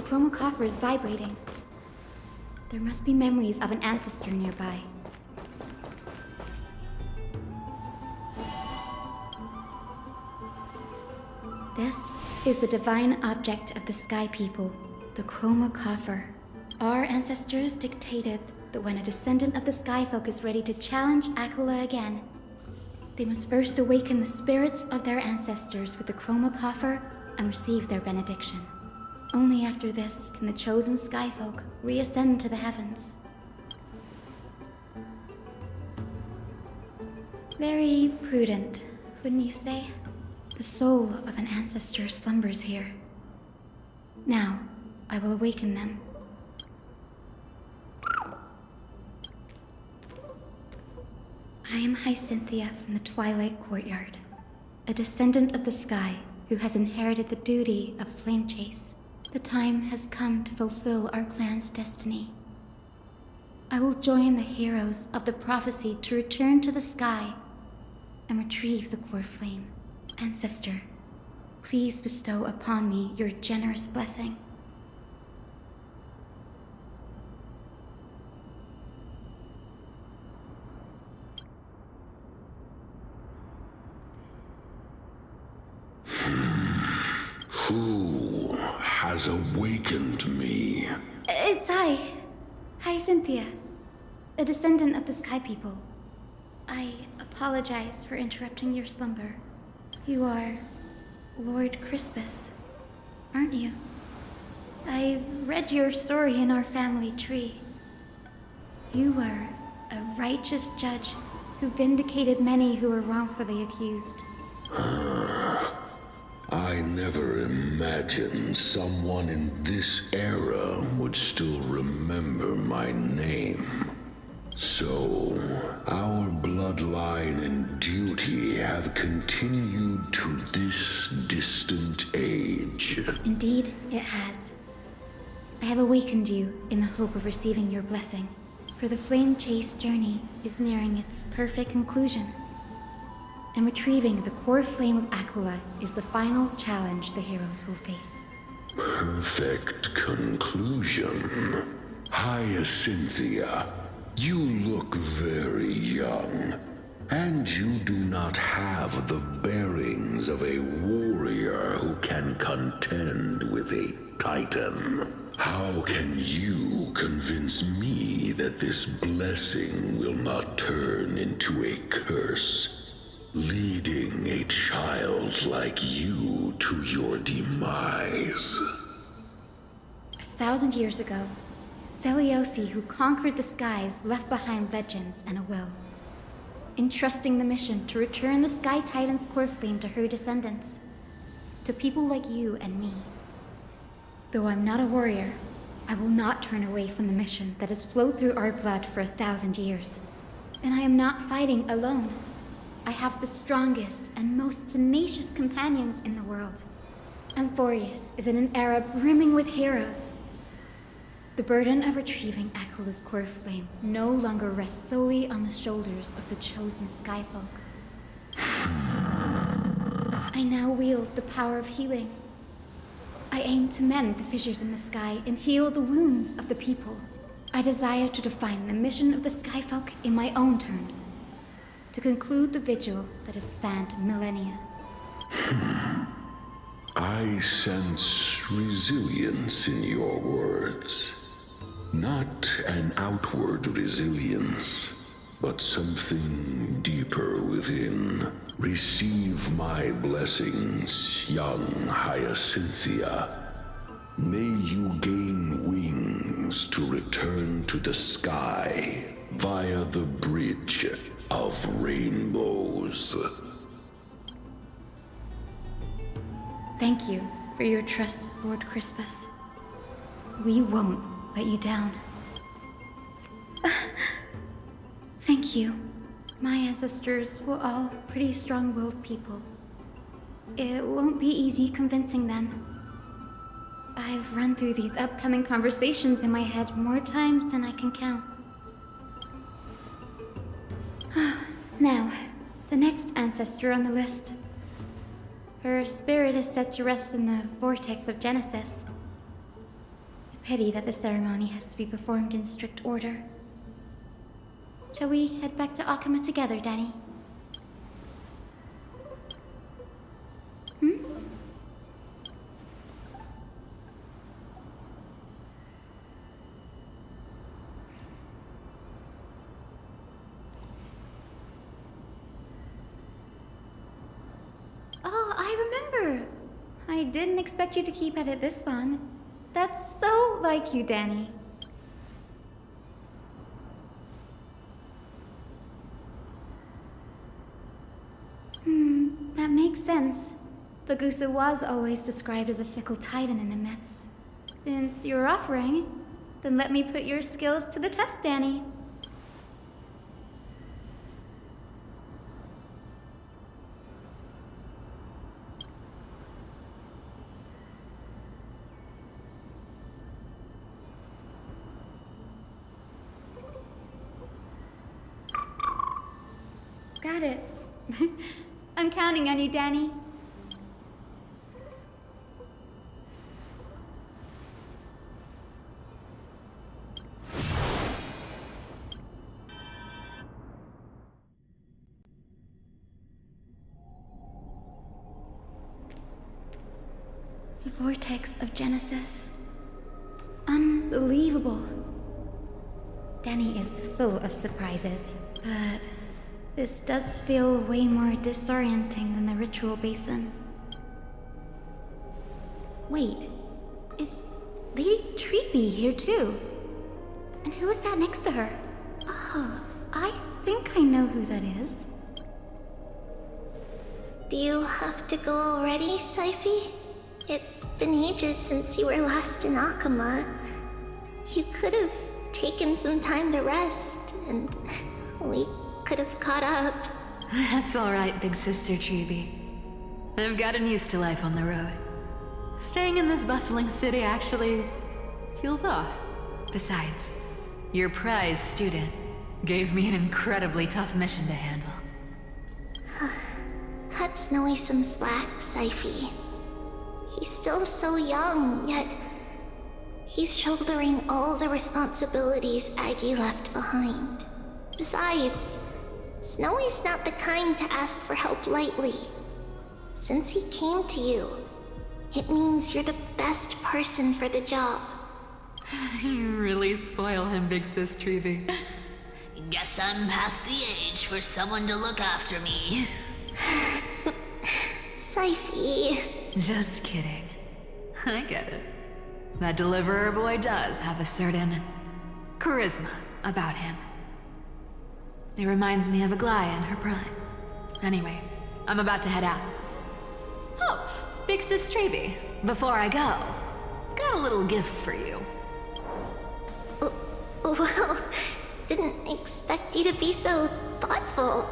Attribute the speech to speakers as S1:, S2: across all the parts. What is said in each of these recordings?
S1: chromocopter is vibrating. There must be memories of an ancestor nearby. This is the divine object of the Sky People, the chromocopter. Our ancestors dictated that when a descendant of the Skyfolk is ready to challenge Aquila again, they must first awaken the spirits of their ancestors with the chromocopter and receive their benediction. Only after this can the chosen Skyfolk reascend to the heavens. Very prudent, wouldn't you say? The soul of an ancestor slumbers here. Now, I will awaken them. I am Hyacinthia from the Twilight Courtyard, a descendant of the sky who has inherited the duty of flame chase. The time has come to fulfill our clan's destiny. I will join the heroes of the prophecy to return to the sky and retrieve the core flame. Ancestor, please bestow upon me your generous blessing.
S2: Who has awakened me?
S1: It's Hyacinthia, a descendant of the Sky People. I apologize for interrupting your slumber. You are Lord Crispus, aren't you? I've read your story in our family tree. You were a righteous judge who vindicated many who were wrongfully accused.
S2: I never imagined someone in this era would still remember my name. So, our bloodline and duty have continued to this distant age.
S1: Indeed, it has. I have awakened you in the hope of receiving your blessing, for the flame chase journey is nearing its perfect conclusion. And retrieving the core flame of Aquila is the final challenge the heroes will face.
S2: Perfect conclusion. Hyacinthia, you look very young, and you do not have the bearings of a warrior who can contend with a titan. How can you convince me that this blessing will not turn into a curse, leading a child like you to your demise?
S1: 1,000 years ago, Seliosi, who conquered the skies, left behind legends and a will, entrusting the mission to return the Sky Titan's core flame to her descendants, to people like you and me. Though I'm not a warrior, I will not turn away from the mission that has flowed through our blood for 1,000 years. And I am not fighting alone. I have the strongest and most tenacious companions in the world. Amphorius is in an era brimming with heroes. The burden of retrieving Aquila's core flame no longer rests solely on the shoulders of the chosen Skyfolk. I now wield the power of healing. I aim to mend the fissures in the sky and heal the wounds of the people. I desire to define the mission of the Skyfolk in my own terms, to conclude the vigil that has spanned millennia.
S2: I sense resilience in your words. Not an outward resilience, but something deeper within. Receive my blessings, young Hyacinthia. May you gain wings to return to the sky via the bridge of rainbows.
S1: Thank you for your trust, Lord Crispus. We won't let you down. Thank you. My ancestors were all pretty strong-willed people. It won't be easy convincing them. I've run through these upcoming conversations in my head more times than I can count. Now, the next ancestor on the list. Her spirit is set to rest in the vortex of Genesis. Pity that the ceremony has to be performed in strict order. Shall we head back to Akuma together, Danny? Hmm? Oh, I remember! I didn't expect you to keep at it this long. That's so like you, Danny. That makes sense. Bagusa was always described as a fickle titan in the myths. Since you're offering, then let me put your skills to the test, Danny. Got it. I'm counting on you, Danny. The vortex of Genesis. Unbelievable. Danny is full of surprises, but this does feel way more disorienting than the ritual basin. Wait, is Lady Treepy here too? And who is that next to her? Oh, I think I know who that is.
S3: Do you have to go already, Syphie? It's been ages since you were last in Akuma. You could have taken some time to rest, and we could have caught up.
S4: That's alright, big sister Treeby. I've gotten used to life on the road. Staying in this bustling city actually feels off. Besides, your prize student gave me an incredibly tough mission to handle.
S3: Cut Snowy some slack, Syphie. He's still so young, yet he's shouldering all the responsibilities Aggie left behind. Besides, Snowy's not the kind to ask for help lightly. Since he came to you, it means you're the best person for the job.
S4: You really spoil him, big sis Treeby.
S5: Guess I'm past the age for someone to look after me.
S3: Syphie.
S4: Just kidding. I get it. That deliverer boy does have a certain charisma about him. It reminds me of Aglaya in her prime. Anyway, I'm about to head out. Oh, big sis Treeby, before I go, got a little gift for you.
S3: Well, didn't expect you to be so thoughtful.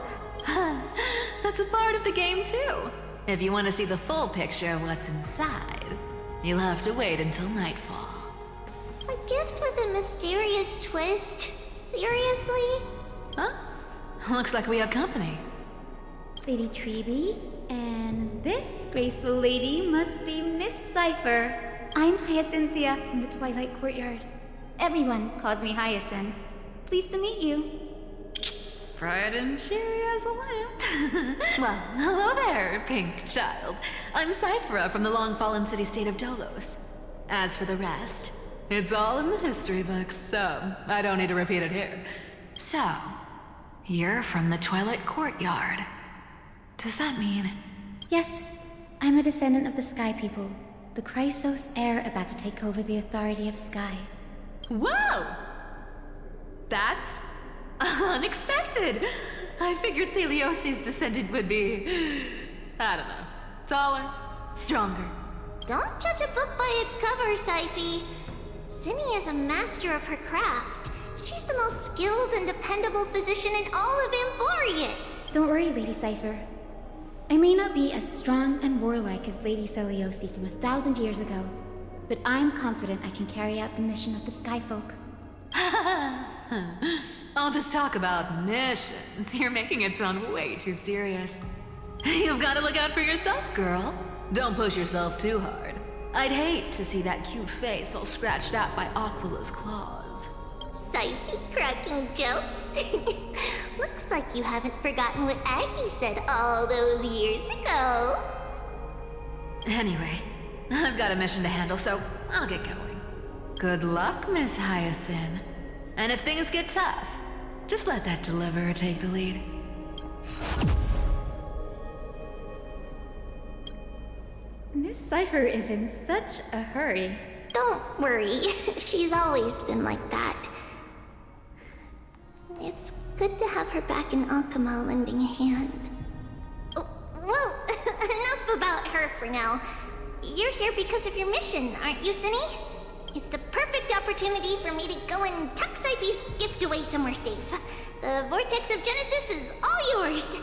S4: That's a part of the game too. If you want to see the full picture of what's inside, you'll have to wait until nightfall.
S3: A gift with a mysterious twist? Seriously?
S4: Huh? Looks like we have company.
S1: Lady Treeby, and this graceful lady must be Miss Cypher. I'm Hyacinthia from the Twilight Courtyard. Everyone calls me Hyacinth. Pleased to meet you.
S4: Bright and cheery as a lamp. Well, hello there, pink child. I'm Cyphera from the long-fallen city-state of Dolos. As for the rest, it's all in the history books, so I don't need to repeat it here. So, you're from the Twilight Courtyard. Does that mean...
S1: Yes, I'm a descendant of the Sky People, the Chrysos heir about to take over the authority of Sky.
S4: Whoa! That's... unexpected! I figured Celiosi's descendant would be... I don't know. Taller, stronger.
S3: Don't judge a book by its cover, Syphie. Zinni is a master of her craft. She's the most skilled and dependable physician in all of Amphorius.
S1: Don't worry, Lady Cypher. I may not be as strong and warlike as Lady Celiosi from 1,000 years ago, but I'm confident I can carry out the mission of the Skyfolk.
S4: All this talk about missions, you're making it sound way too serious. You've got to look out for yourself, girl. Don't push yourself too hard. I'd hate to see that cute face all scratched out by Aquila's claws.
S3: Siphy cracking jokes? Looks like you haven't forgotten what Aggie said all those years ago.
S4: Anyway, I've got a mission to handle, so I'll get going. Good luck, Miss Hyacinth. And if things get tough, just let that deliverer take the lead.
S1: Miss Cypher is in such a hurry.
S3: Don't worry, she's always been like that. It's good to have her back in Akama lending a hand. Oh, well, enough about her for now. You're here because of your mission, aren't you, Cinny? It's the perfect opportunity for me to go and tuck Siphy's gift away somewhere safe. The Vortex of Genesis is all yours.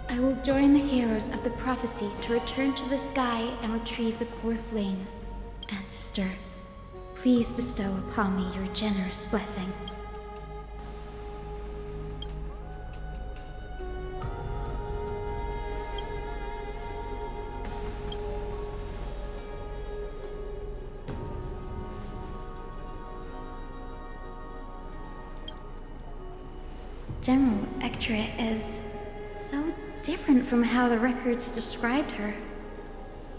S1: I will join the heroes of the prophecy to return to the sky and retrieve the core flame. Ancestor, please bestow upon me your generous blessing. General Ectra is so different from how the records described her.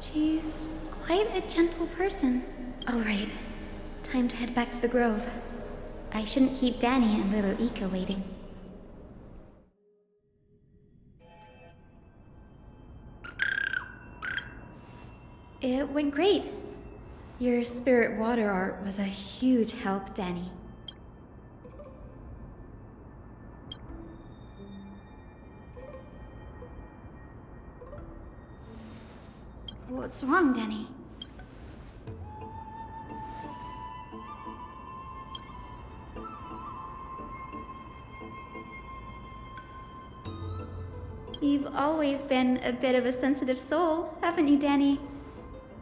S1: She's quite a gentle person. All right, time to head back to the grove. I shouldn't keep Danny and little Ika waiting. It went great. Your spirit water art was a huge help, Danny. What's wrong, Danny? You've always been a bit of a sensitive soul, haven't you, Danny?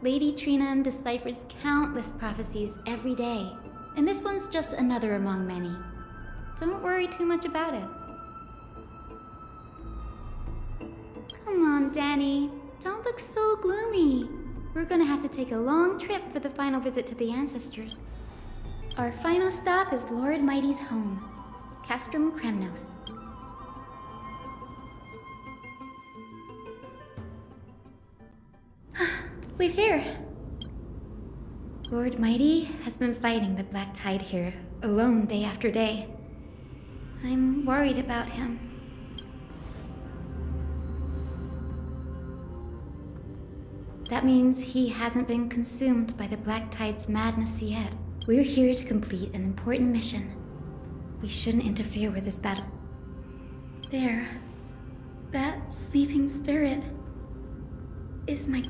S1: Lady Trina deciphers countless prophecies every day, and this one's just another among many. Don't worry too much about it. Come on, Danny. Don't look so gloomy. We're gonna have to take a long trip for the final visit to the ancestors. Our final stop is Lord Mighty's home, Castrum Kremnos. We're here. Lord Mighty has been fighting the Black Tide here, alone day after day. I'm worried about him. That means he hasn't been consumed by the Black Tide's madness yet. We're here to complete an important mission. We shouldn't interfere with this battle. There. That sleeping spirit is my...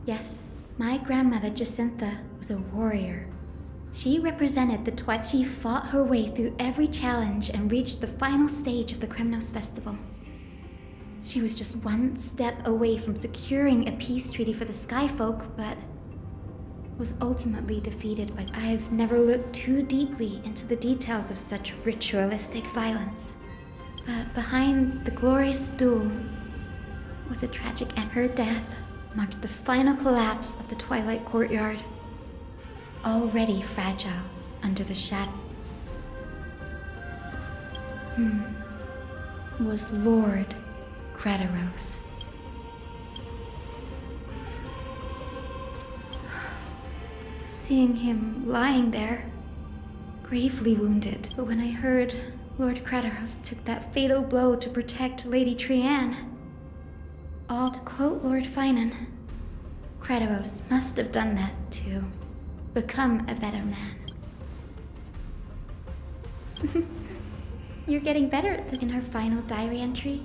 S1: Yes, my grandmother Jacintha was a warrior. She represented the Twilight. She fought her way through every challenge and reached the final stage of the Kremnos Festival. She was just one step away from securing a peace treaty for the Skyfolk, but was ultimately defeated by... I've never looked too deeply into the details of such ritualistic violence. But behind the glorious duel was a tragic end. Her death marked the final collapse of the Twilight Courtyard, already fragile under the shadow. Was Lord Crataros. Seeing him lying there, gravely wounded. But when I heard Lord Crataros took that fatal blow to protect Lady Trianne, all to quote Lord Finan, Crataros must have done that to become a better man. You're getting better in her final diary entry.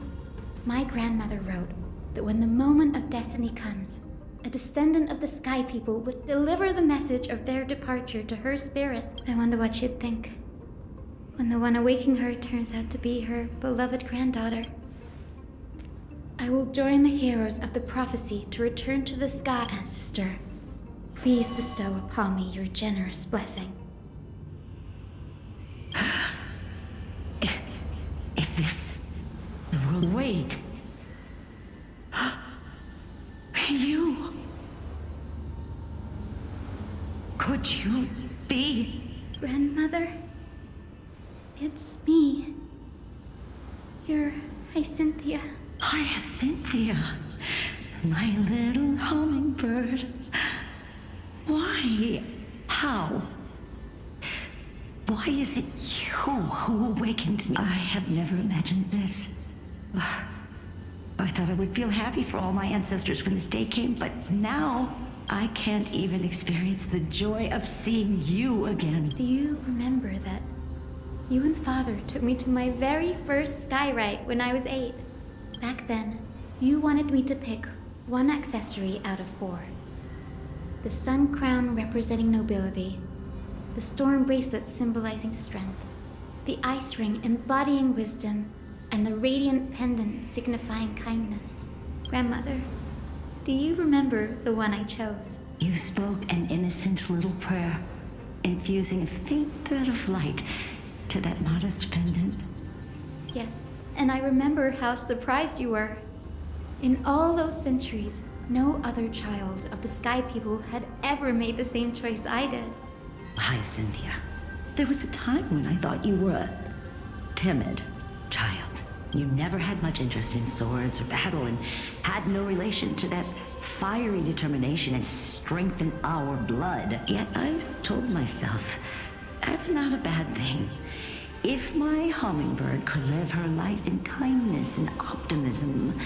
S1: My grandmother wrote that when the moment of destiny comes, a descendant of the Sky People would deliver the message of their departure to her spirit. I wonder what she'd think when the one awaking her turns out to be her beloved granddaughter. I will join the heroes of the prophecy to return to the sky, ancestor. Please bestow upon me your generous blessing.
S6: Is this the world? Wait. You. Could you be?
S1: Grandmother? It's me. Your Hyacinthia.
S6: Hyacinthia, my little hummingbird. Why? How? Why is it you who awakened me? I have never imagined this. I thought I would feel happy for all my ancestors when this day came, but now I can't even experience the joy of seeing you again.
S1: Do you remember that you and Father took me to my very first sky ride when I was 8? Back then, you wanted me to pick one accessory out of 4. The sun crown representing nobility, the storm bracelet symbolizing strength, the ice ring embodying wisdom, and the radiant pendant signifying kindness. Grandmother, do you remember the one I chose?
S6: You spoke an innocent little prayer, infusing a faint thread of light to that modest pendant.
S1: Yes, and I remember how surprised you were. In all those centuries, no other child of the Sky People had ever made the same choice I did.
S6: Hyacinthia, there was a time when I thought you were a timid child. You never had much interest in swords or battle and had no relation to that fiery determination and strength in our blood. Yet I've told myself, that's not a bad thing. If my hummingbird could live her life in kindness and optimism,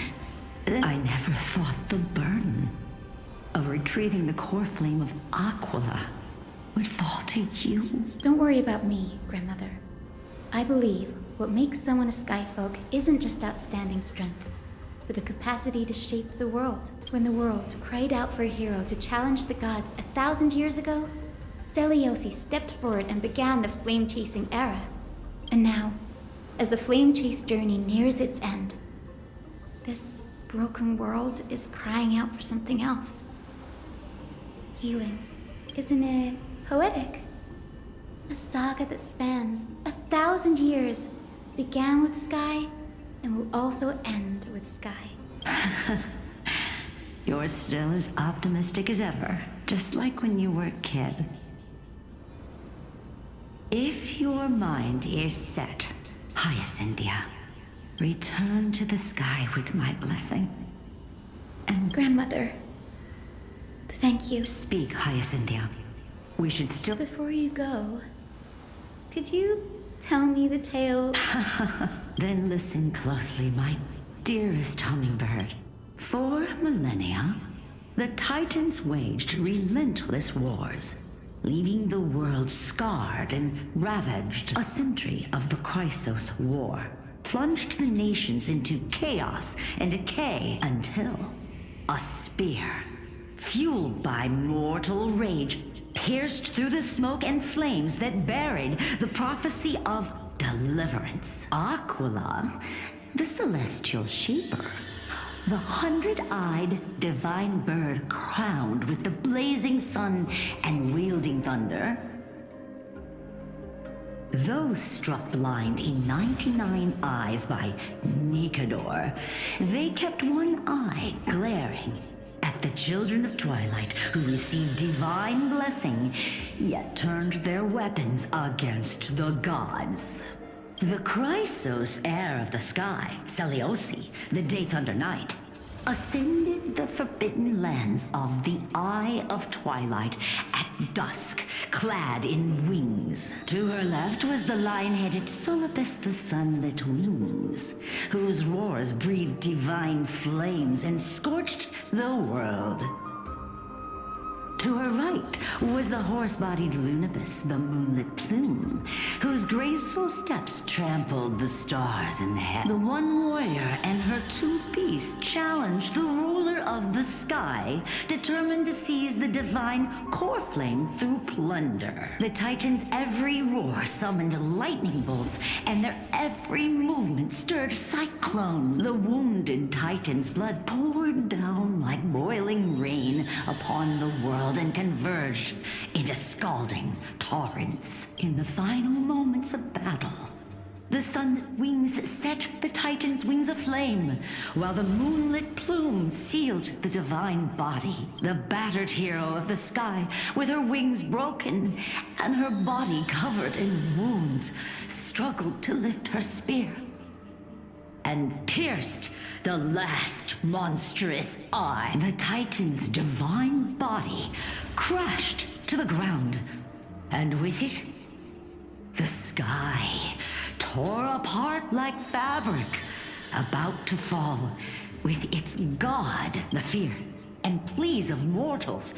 S6: then I never thought the burden of retrieving the core flame of Aquila would fall to you.
S1: Don't worry about me, Grandmother. I believe what makes someone a Skyfolk isn't just outstanding strength, but the capacity to shape the world. When the world cried out for a hero to challenge the gods 1,000 years ago, Zeliosi stepped forward and began the flame-chasing era. And now, as the flame-chase journey nears its end, this broken world is crying out for something else. Healing. Isn't it poetic? A saga that spans 1,000 years, began with Sky, and will also end with Sky.
S6: You're still as optimistic as ever, just like when you were a kid. If your mind is set, Hyacinthia, return to the sky with my blessing. And
S1: Grandmother, thank you.
S6: Speak, Hyacinthia. We should still...
S1: Before you go, could you tell me the tale?
S6: Then listen closely, my dearest hummingbird. For millennia, the Titans waged relentless wars, leaving the world scarred and ravaged. A century of the Chrysos War plunged the nations into chaos and decay until a spear, fueled by mortal rage, pierced through the smoke and flames that buried the prophecy of deliverance. Aquila, the celestial shaper, the 100-eyed divine bird crowned with the blazing sun and wielding thunder, though struck blind in 99 eyes by Nikador, they kept one eye glaring at the children of Twilight who received divine blessing, yet turned their weapons against the gods. The Chrysos heir of the sky, Seliosi, the Day Thunder Knight, ascended the forbidden lands of the Eye of Twilight at dusk, clad in wings. To her left was the lion-headed Solibus the Sunlit Wings, whose roars breathed divine flames and scorched the world. To her right was the horse-bodied Lunibus, the Moonlit Plume, whose graceful steps trampled the stars in the head. The one warrior and her 2 beasts priests challenged the ruler of the sky, determined to seize the divine core flame through plunder. The Titans' every roar summoned lightning bolts, and their every movement stirred cyclone. The wounded Titan's blood poured down like boiling rain upon the world and converged into scalding torrents. In the final moments of battle, the sunlit wings set the Titan's wings aflame, while the moonlit plume sealed the divine body. The battered hero of the sky, with her wings broken and her body covered in wounds, struggled to lift her spear and pierced the last monstrous eye. The Titan's divine body crashed to the ground, and with it, the sky tore apart like fabric, about to fall, with its god. The fear and pleas of mortals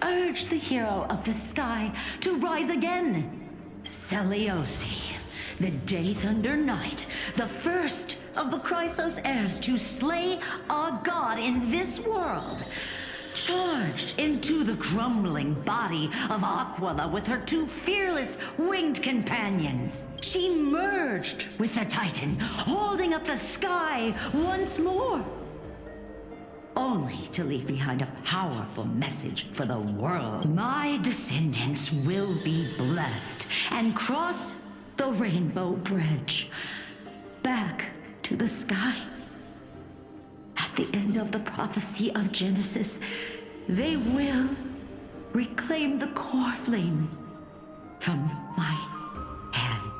S6: urged the hero of the sky to rise again. Seliosi, the Day Thunder Knight, the first of the Chrysos heirs to slay a god in this world, charged into the crumbling body of Aquila with her two fearless winged companions. She merged with the Titan, holding up the sky once more, only to leave behind a powerful message for the world. My descendants will be blessed and cross the rainbow bridge back to the sky. At the end of the prophecy of Genesis, they will reclaim the core flame from my hands.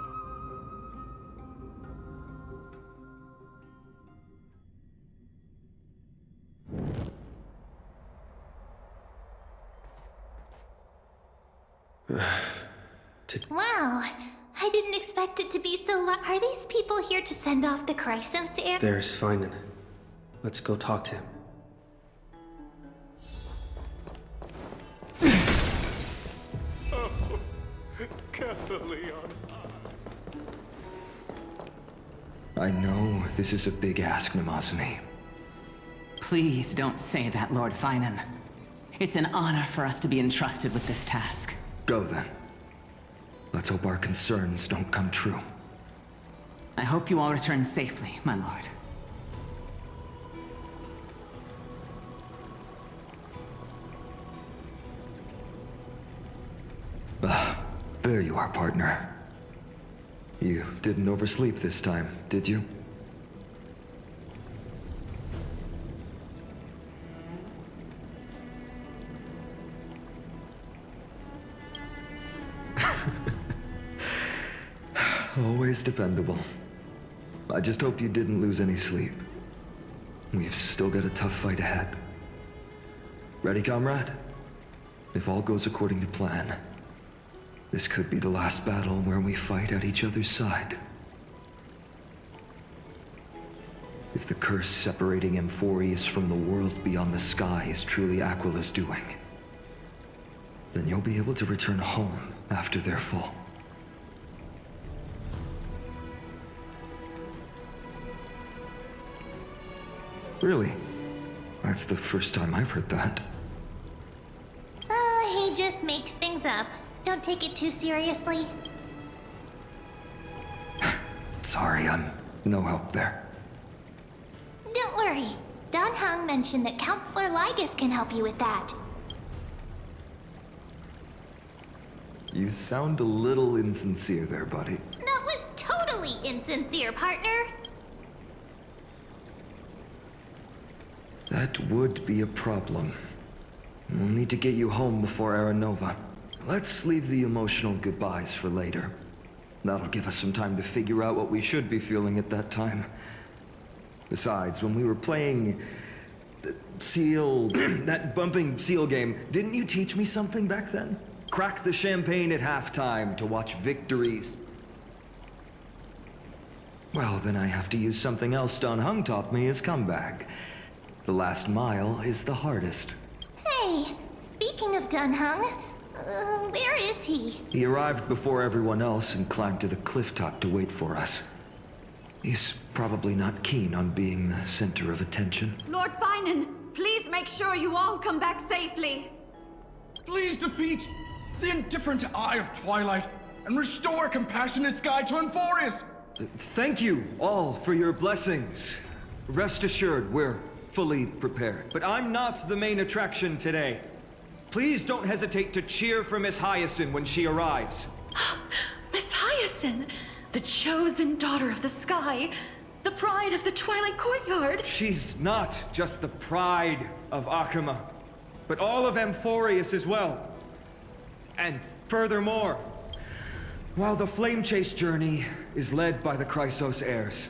S3: Wow, I didn't expect it to be so Are these people here to send off the Chrysos heir?
S7: There's Finan. Let's go talk to him.
S8: I know this is a big ask, Namazumi.
S9: Please don't say that, Lord Finan. It's an honor for us to be entrusted with this task.
S8: Go then. Let's hope our concerns don't come true.
S9: I hope you all return safely, my lord.
S8: There you are, partner. You didn't oversleep this time, did you? Always dependable. I just hope you didn't lose any sleep. We've still got a tough fight ahead. Ready, comrade? If all goes according to plan, this could be the last battle where we fight at each other's side. If the curse separating Amphorius from the world beyond the sky is truly Aquila's doing, then you'll be able to return home after their fall. Really? That's the first time I've heard that.
S3: He just makes things up. Don't take it too seriously.
S8: Sorry, I'm no help there.
S3: Don't worry. Don Hung mentioned that Counselor Lygus can help you with that.
S8: You sound a little insincere there, buddy.
S3: That was totally insincere, partner.
S8: That would be a problem. We'll need to get you home before Aranova. Let's leave the emotional goodbyes for later. That'll give us some time to figure out what we should be feeling at that time. Besides, when we were playing the Seal... that bumping Seal game, didn't you teach me something back then? Crack the champagne at halftime to watch victories. Well, then I have to use something else Don Hung taught me as comeback. The last mile is the hardest.
S3: Hey, speaking of Don Hung, where is he?
S8: He arrived before everyone else and climbed to the cliff top to wait for us. He's probably not keen on being the center of attention.
S10: Lord Finan, please make sure you all come back safely.
S11: Please defeat the indifferent Eye of Twilight and restore compassionate sky to Enforius!
S8: Thank you all for your blessings. Rest assured, we're fully prepared. But I'm not the main attraction today. Please don't hesitate to cheer for Miss Hyacinth when she arrives.
S4: Miss Hyacinth, the chosen daughter of the sky, the pride of the Twilight Courtyard.
S8: She's not just the pride of Akuma, but all of Amphorius as well. And furthermore, while the Flame Chase journey is led by the Chrysos heirs,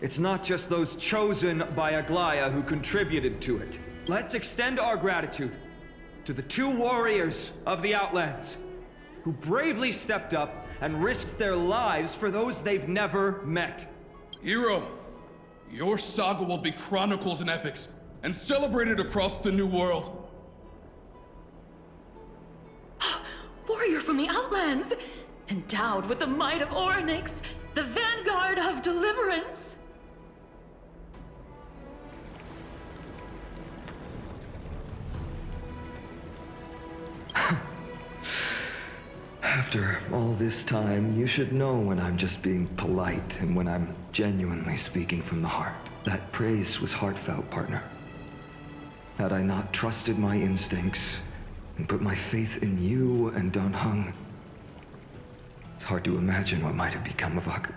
S8: it's not just those chosen by Aglaya who contributed to it. Let's extend our gratitude to the 2 warriors of the Outlands who bravely stepped up and risked their lives for those they've never met.
S11: Hero, your saga will be chronicled in epics and celebrated across the New World.
S4: Warrior from the Outlands, endowed with the might of Orynyx, the vanguard of deliverance.
S8: After all this time, you should know when I'm just being polite and when I'm genuinely speaking from the heart. That praise was heartfelt, partner. Had I not trusted my instincts and put my faith in you and Dan Heng, it's hard to imagine what might have become of Ak.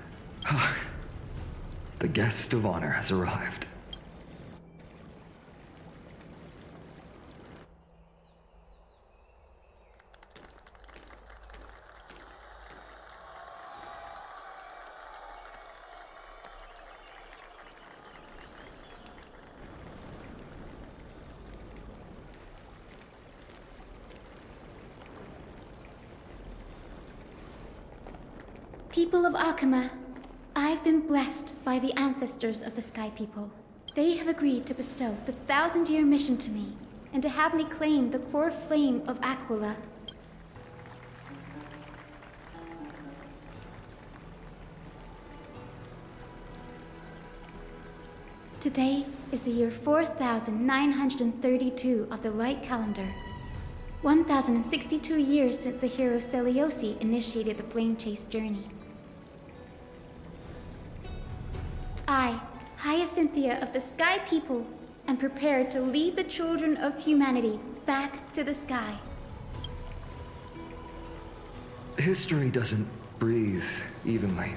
S8: The guest of honor has arrived.
S1: People of Akuma, I've been blessed by the ancestors of the Sky People. They have agreed to bestow the 1,000-year mission to me, and to have me claim the core flame of Aquila. Today is the year 4932 of the Light Calendar. 1,062 years since the hero Seliosi initiated the Flame Chase journey. I, Hyacinthia of the Sky People, am prepared to lead the children of humanity back to the sky.
S8: History doesn't breathe evenly.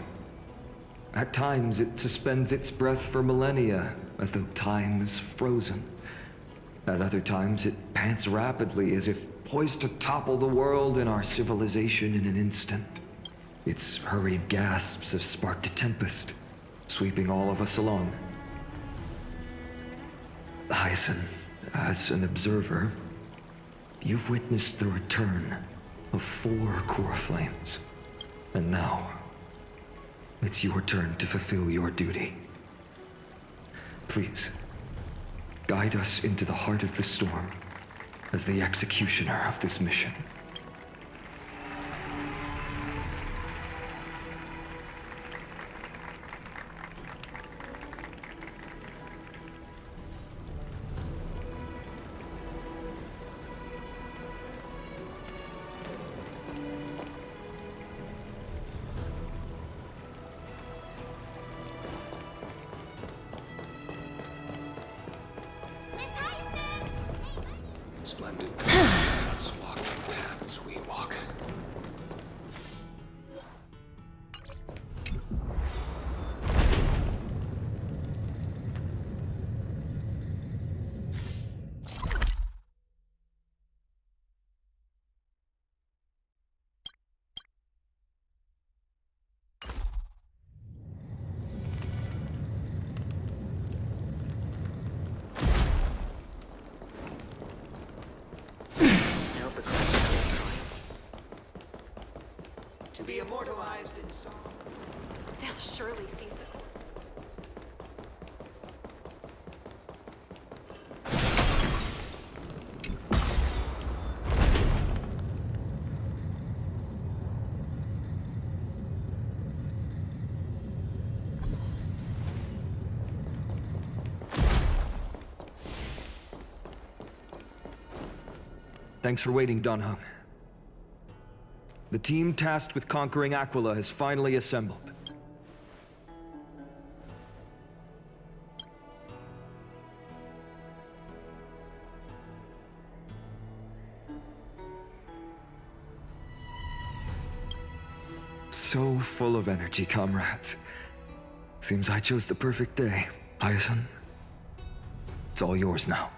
S8: At times, it suspends its breath for millennia, as though time is frozen. At other times, it pants rapidly, as if poised to topple the world and our civilization in an instant. Its hurried gasps have sparked a tempest, sweeping all of us along. Hyacinth, as an observer, you've witnessed the return of 4 core flames. And now, it's your turn to fulfill your duty. Please, guide us into the heart of the storm as the executioner of this mission.
S7: Splendid. Let's walk the paths we walk. To be immortalized in song.
S10: They'll surely seize the core.
S8: Thanks for waiting, Donhung. The team tasked with conquering Aquila has finally assembled. So full of energy, comrades. Seems I chose the perfect day. Hyacin, it's all yours now.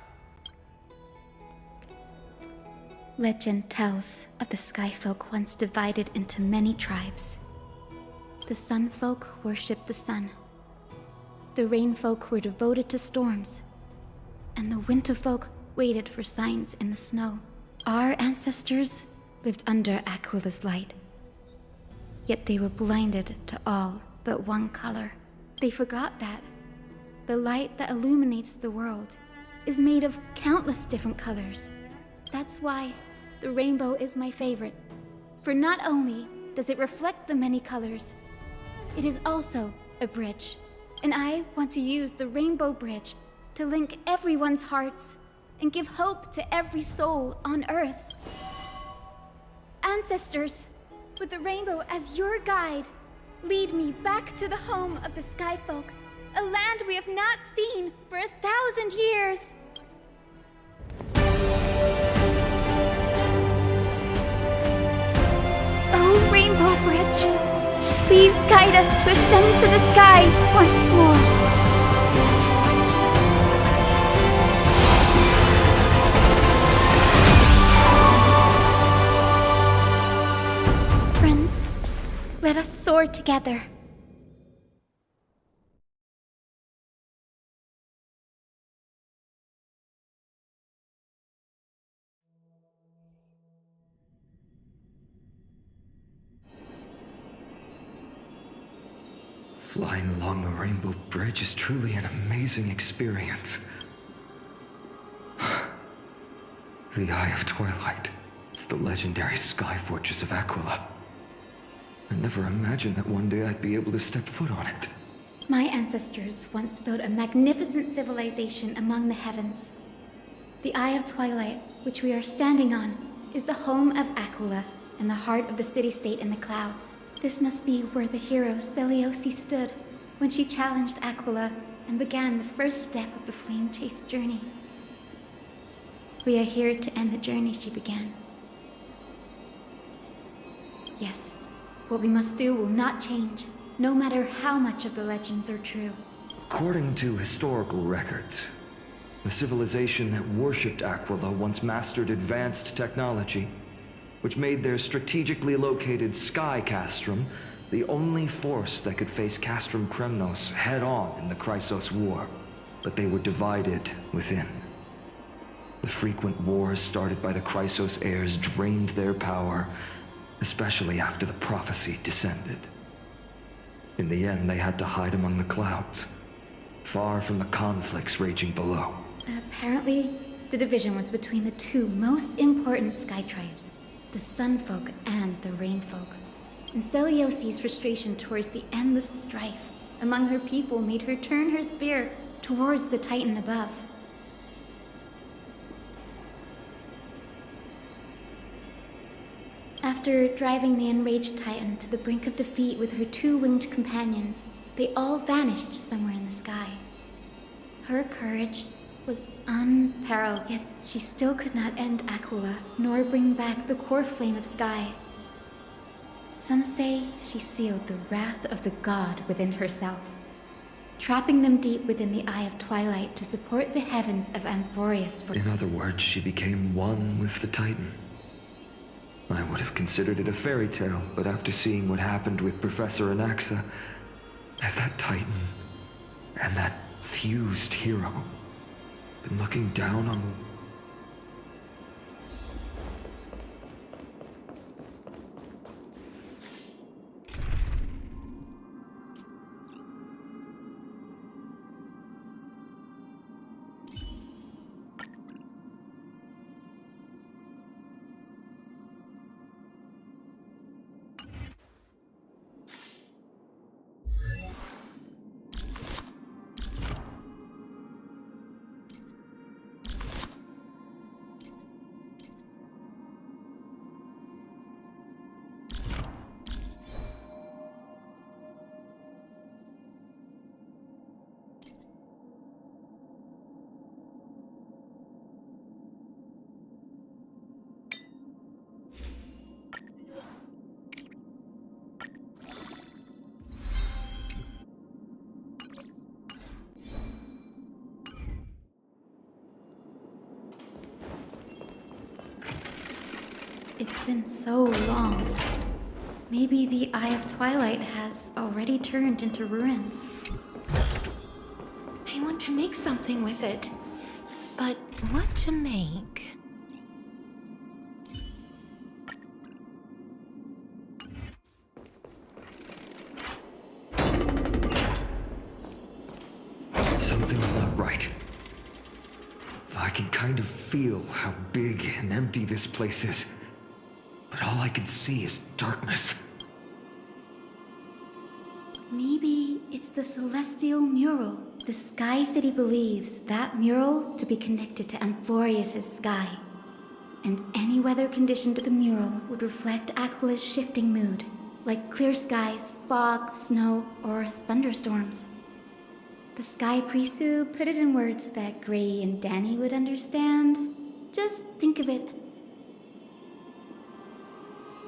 S1: Legend tells of the Sky Folk once divided into many tribes. The Sun Folk worshipped the sun. The Rain Folk were devoted to storms. And the Winter Folk waited for signs in the snow. Our ancestors lived under Aquila's light. Yet they were blinded to all but one color. They forgot that the light that illuminates the world is made of countless different colors. That's why the rainbow is my favorite. For not only does it reflect the many colors, it is also a bridge. And I want to use the Rainbow Bridge to link everyone's hearts and give hope to every soul on Earth. Ancestors, with the rainbow as your guide, lead me back to the home of the Sky Folk, a land we have not seen for 1,000 years. Oh, Rainbow Bridge, please guide us to ascend to the skies once more. Friends, let us soar together.
S8: Flying along the Rainbow Bridge is truly an amazing experience. The Eye of Twilight. It's the legendary sky fortress of Aquila. I never imagined that one day I'd be able to step foot on it.
S1: My ancestors once built a magnificent civilization among the heavens. The Eye of Twilight, which we are standing on, is the home of Aquila and the heart of the city-state in the clouds. This must be where the hero Selioci stood when she challenged Aquila and began the first step of the flame-chased journey. We are here to end the journey she began. Yes, what we must do will not change, no matter how much of the legends are true.
S8: According to historical records, the civilization that worshipped Aquila once mastered advanced technology, which made their strategically located Sky Castrum the only force that could face Castrum Kremnos head-on in the Chrysos War. But they were divided within. The frequent wars started by the Chrysos heirs drained their power, especially after the prophecy descended. In the end, they had to hide among the clouds, far from the conflicts raging below.
S1: Apparently, the division was between the two most important sky tribes, the Sun Folk and the Rain Folk. And Seliosi's frustration towards the endless strife among her people made her turn her spear towards the Titan above. After driving the enraged Titan to the brink of defeat with her two winged companions, they all vanished somewhere in the sky. Her courage was unparalleled, yet she still could not end Aquila, nor bring back the core flame of sky. Some say she sealed the wrath of the god within herself, trapping them deep within the Eye of Twilight to support the heavens of Amphorius for—
S8: In other words, she became one with the Titan. I would have considered it a fairy tale, but after seeing what happened with Professor Anaxa, as that Titan and that fused hero been looking down on the...
S1: It's been so long. Maybe the Eye of Twilight has already turned into ruins.
S4: I want to make something with it. But what to make?
S8: Something's not right. I can kind of feel how big and empty this place is. But all I can see is darkness.
S1: Maybe it's the celestial mural. The Sky City believes that mural to be connected to Amphorius' sky. And any weather condition to the mural would reflect Aquila's shifting mood, like clear skies, fog, snow, or thunderstorms. The Sky Priesthood put it in words that Gray and Danny would understand. Just think of it.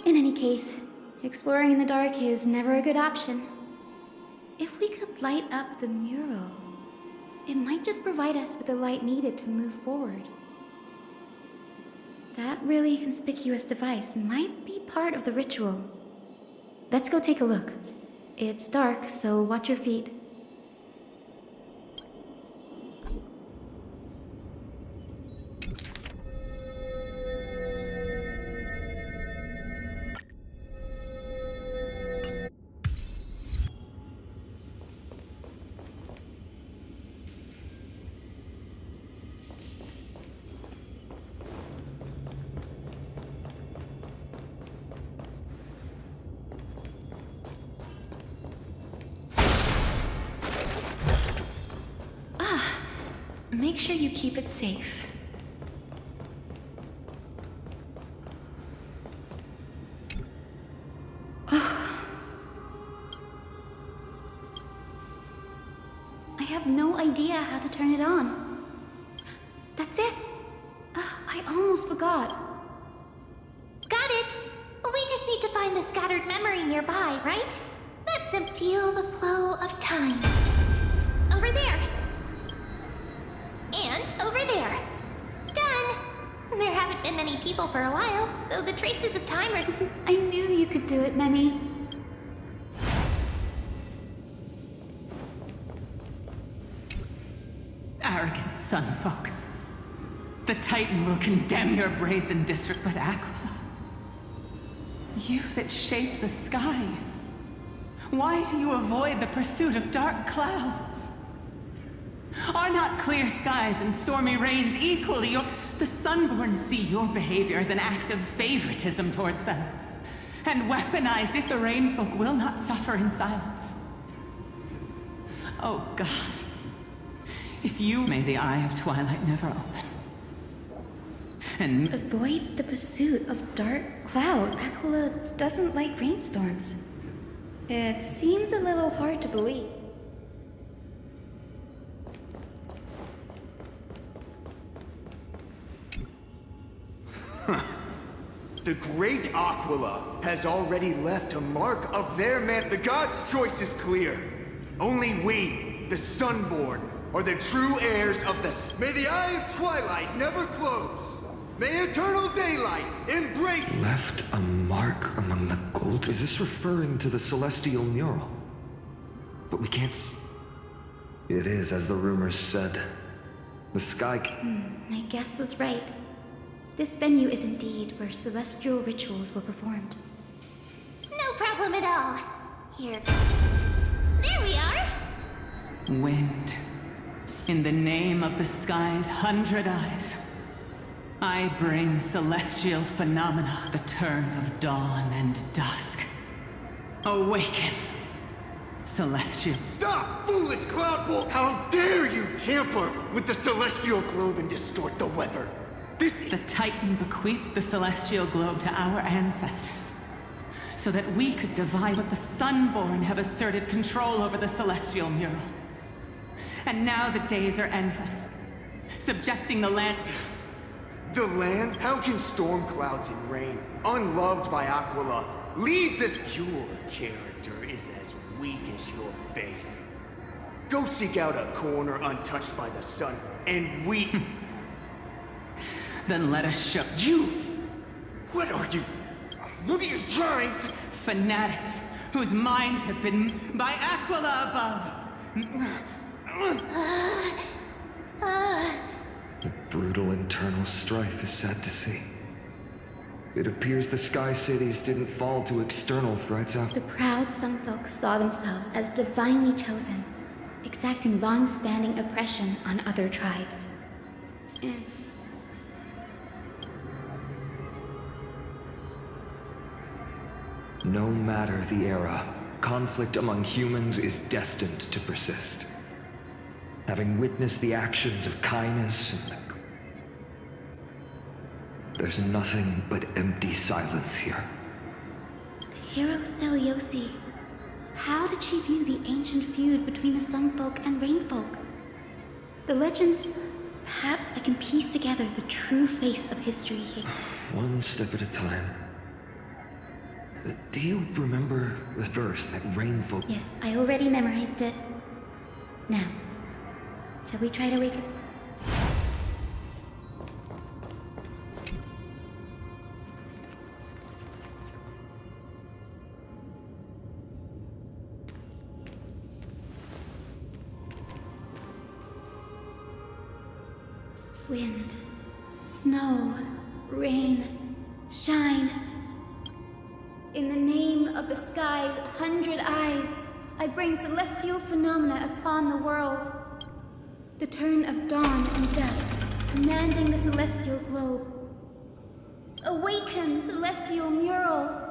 S1: In any case, exploring in the dark is never a good option. If we could light up the mural, it might just provide us with the light needed to move forward. That really conspicuous device might be part of the ritual. Let's go take a look. It's dark, so watch your feet.
S4: Make sure you keep it safe.
S1: I have no idea how to turn it on. That's it. I almost forgot.
S3: Got it! We just need to find the scattered memory nearby, right? Let's feel the flow of time. Over there. And over there. Done! There haven't been many people for a while, so the traces of time are...
S1: I knew you could do it, Memmy.
S9: Arrogant sunfolk. The Titan will condemn your brazen disrespect, Aquila. You that shape the sky. Why do you avoid the pursuit of dark clouds? Are not clear skies and stormy rains equally the Sunborn see your behavior as an act of favoritism towards them, and weaponize this arrayed folk will not suffer in silence. Oh God, if you may the Eye of Twilight never open. And
S1: avoid the pursuit of dark cloud. Aquila doesn't like rainstorms. It seems a little hard to believe.
S7: The great Aquila has already left a mark of their man. The gods' choice is clear. Only we, the Sunborn, are the true heirs of the... May the Eye of Twilight never close. May eternal daylight embrace...
S8: Left a mark among the gold? Is this referring to the celestial mural? But we can't... It is, as the rumors said. The sky...
S1: My guess was right. This venue is indeed where celestial rituals were performed.
S3: No problem at all. Here. There we are!
S9: Wind, in the name of the sky's 100 eyes, I bring celestial phenomena, the turn of dawn and dusk. Awaken, celestial...
S7: Stop, foolish cloudbolt! How dare you tamper with the celestial globe and distort the weather?
S9: The Titan bequeathed the celestial globe to our ancestors, so that we could divide what the Sunborn have asserted control over the celestial mural. And now the days are endless, subjecting the land...
S7: The land? How can storm clouds and rain, unloved by Aquila, lead this... Your character is as weak as your faith. Go seek out a corner untouched by the sun, and we...
S9: Then let us show...
S7: You! What are you? What are you trying to...
S9: Fanatics whose minds have been by Aquila above.
S8: The brutal internal strife is sad to see. It appears the Sky Cities didn't fall to external threats after...
S1: The proud Sun Folk saw themselves as divinely chosen, exacting long-standing oppression on other tribes.
S8: No matter the era, conflict among humans is destined to persist. Having witnessed the actions of kindness and there's nothing but empty silence here.
S1: The hero Seliosi. How did she view the ancient feud between the Sun Folk and Rain Folk? The legends... Perhaps I can piece together the true face of history here.
S8: One step at a time. Do you remember the verse that Rain Folk...
S1: Yes, I already memorized it. Now, shall we try to wake up? Wind, snow, rain, shine. In the name of the sky's 100 eyes, I bring celestial phenomena upon the world. The turn of dawn and dusk, commanding the celestial globe. Awaken, celestial mural!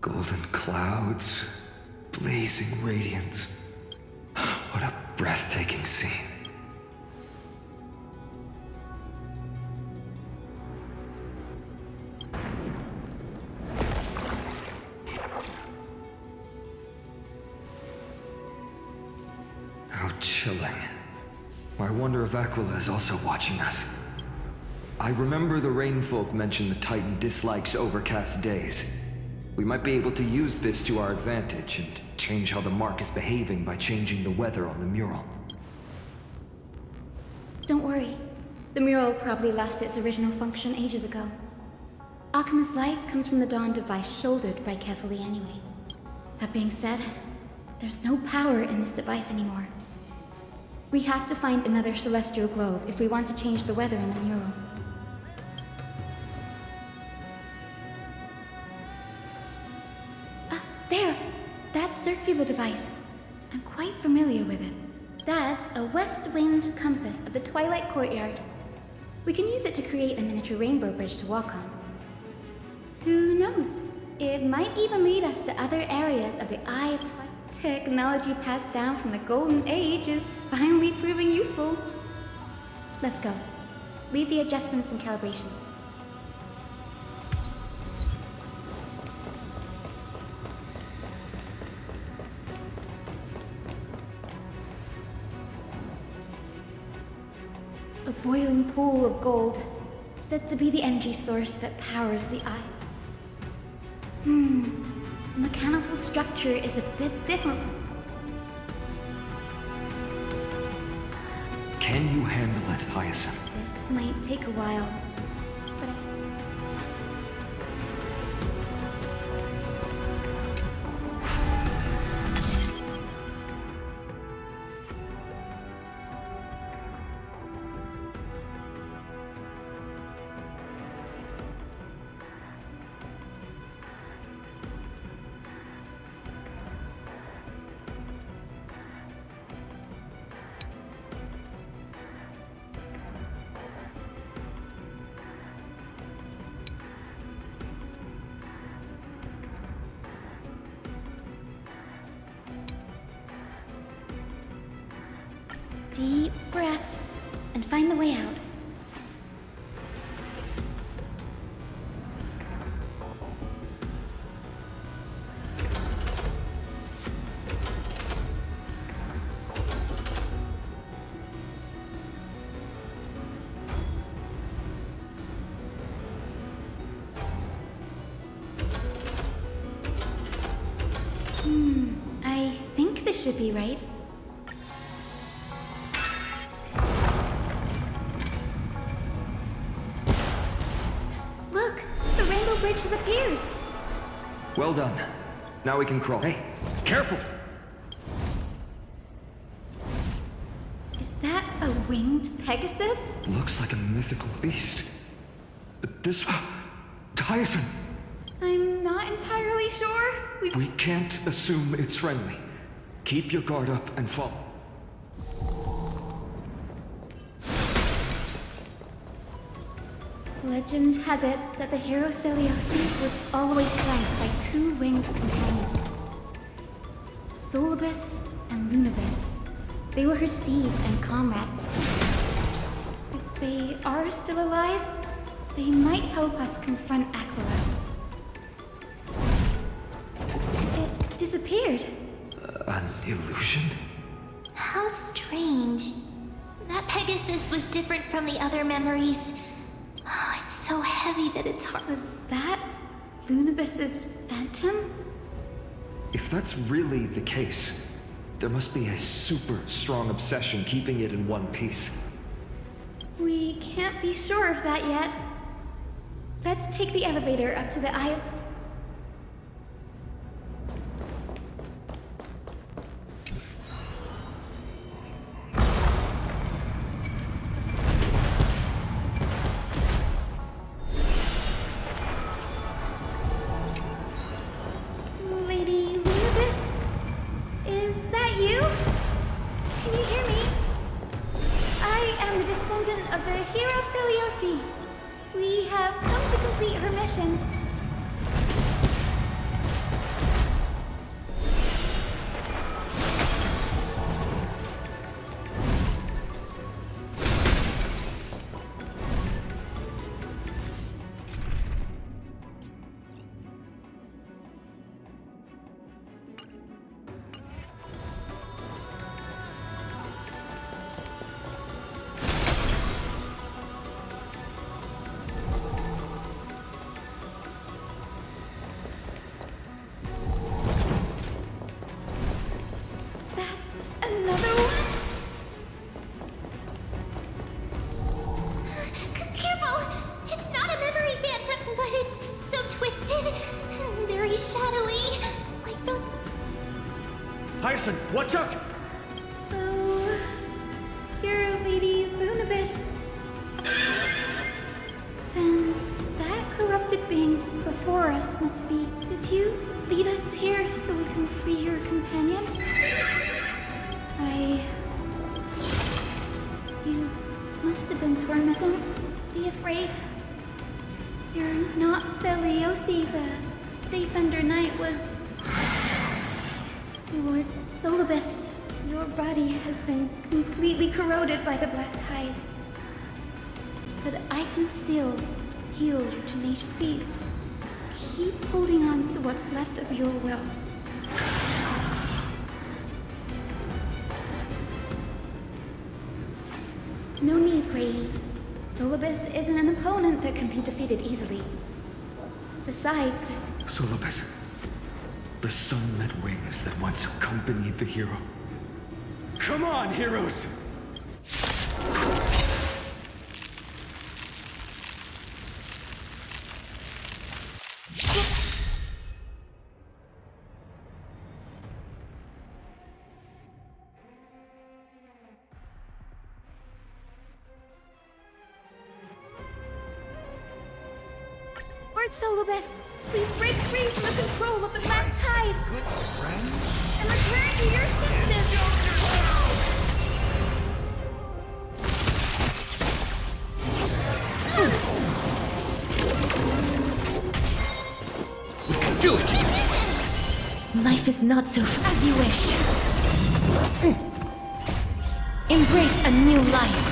S8: Golden clouds, blazing radiance. What a breathtaking scene. How chilling. I wonder if Aquila is also watching us. I remember the Rainfolk mentioned the Titan dislikes overcast days. We might be able to use this to our advantage and change how the mark is behaving by changing the weather on the mural.
S1: Don't worry. The mural probably lost its original function ages ago. Alchemist's light comes from the dawn device shouldered by Kevali anyway. That being said, there's no power in this device anymore. We have to find another celestial globe if we want to change the weather in the mural. There! That circular device. I'm quite familiar with it. That's a west wind compass of the Twilight Courtyard. We can use it to create a miniature rainbow bridge to walk on. Who knows? It might even lead us to other areas of the Eye of Twilight. Technology passed down from the Golden Age is finally proving useful. Let's go. Leave the adjustments and calibrations. A boiling pool of gold, said to be the energy source that powers the eye. The mechanical structure is a bit different from...
S8: Can you handle it, Hyacinth?
S1: This might take a while, but deep breaths and find the way out. I should be, right? Look! The Rainbow Bridge has appeared!
S8: Well done. Now we can crawl. Hey, careful!
S1: Is that a winged Pegasus?
S8: Looks like a mythical beast. But this... Tyson!
S1: I'm not entirely sure.
S8: We can't assume it's friendly. Keep your guard up and follow.
S1: Legend has it that the hero Celiosi was always flanked by two winged companions. Solibus and Lunibus. They were her steeds and comrades. If they are still alive, they might help us confront Aquila. It disappeared.
S8: An illusion?
S3: How strange. That Pegasus was different from the other memories. Oh, it's so heavy that it's hard.
S1: Was that Lunibus's phantom?
S8: If that's really the case, there must be a super strong obsession keeping it in one piece.
S1: We can't be sure of that yet. Let's take the elevator up to the aisle. Lady Lunibus? Is that you? Can you hear me? I am the descendant of the hero Celiosi. We have come to complete her mission. Another one?
S3: Careful! It's not a memory phantom, but it's so twisted and very shadowy. Like those...
S8: Hyacin, watch out!
S1: So... you're Lady Lunibus. Then that corrupted being before us must be... Did you lead us here so we can free your companion? You must have been tormented. Don't be afraid. You're not Celiosi. The Daybender Knight was... Lord Solibus. Your body has been completely corroded by the Black Tide. But I can still heal your tenacious. Please, keep holding on to what's left of your will. No need, Grady. Solibus isn't an opponent that can be defeated easily. Besides...
S8: Solibus. The sunlit wings that once accompanied the hero. Come on, heroes!
S1: Lord Solibus, please break free from the control of the Black Tide!
S7: Good friend?
S1: And return to your senses!
S7: We can do it!
S1: Life is not so as you wish. Embrace a new life.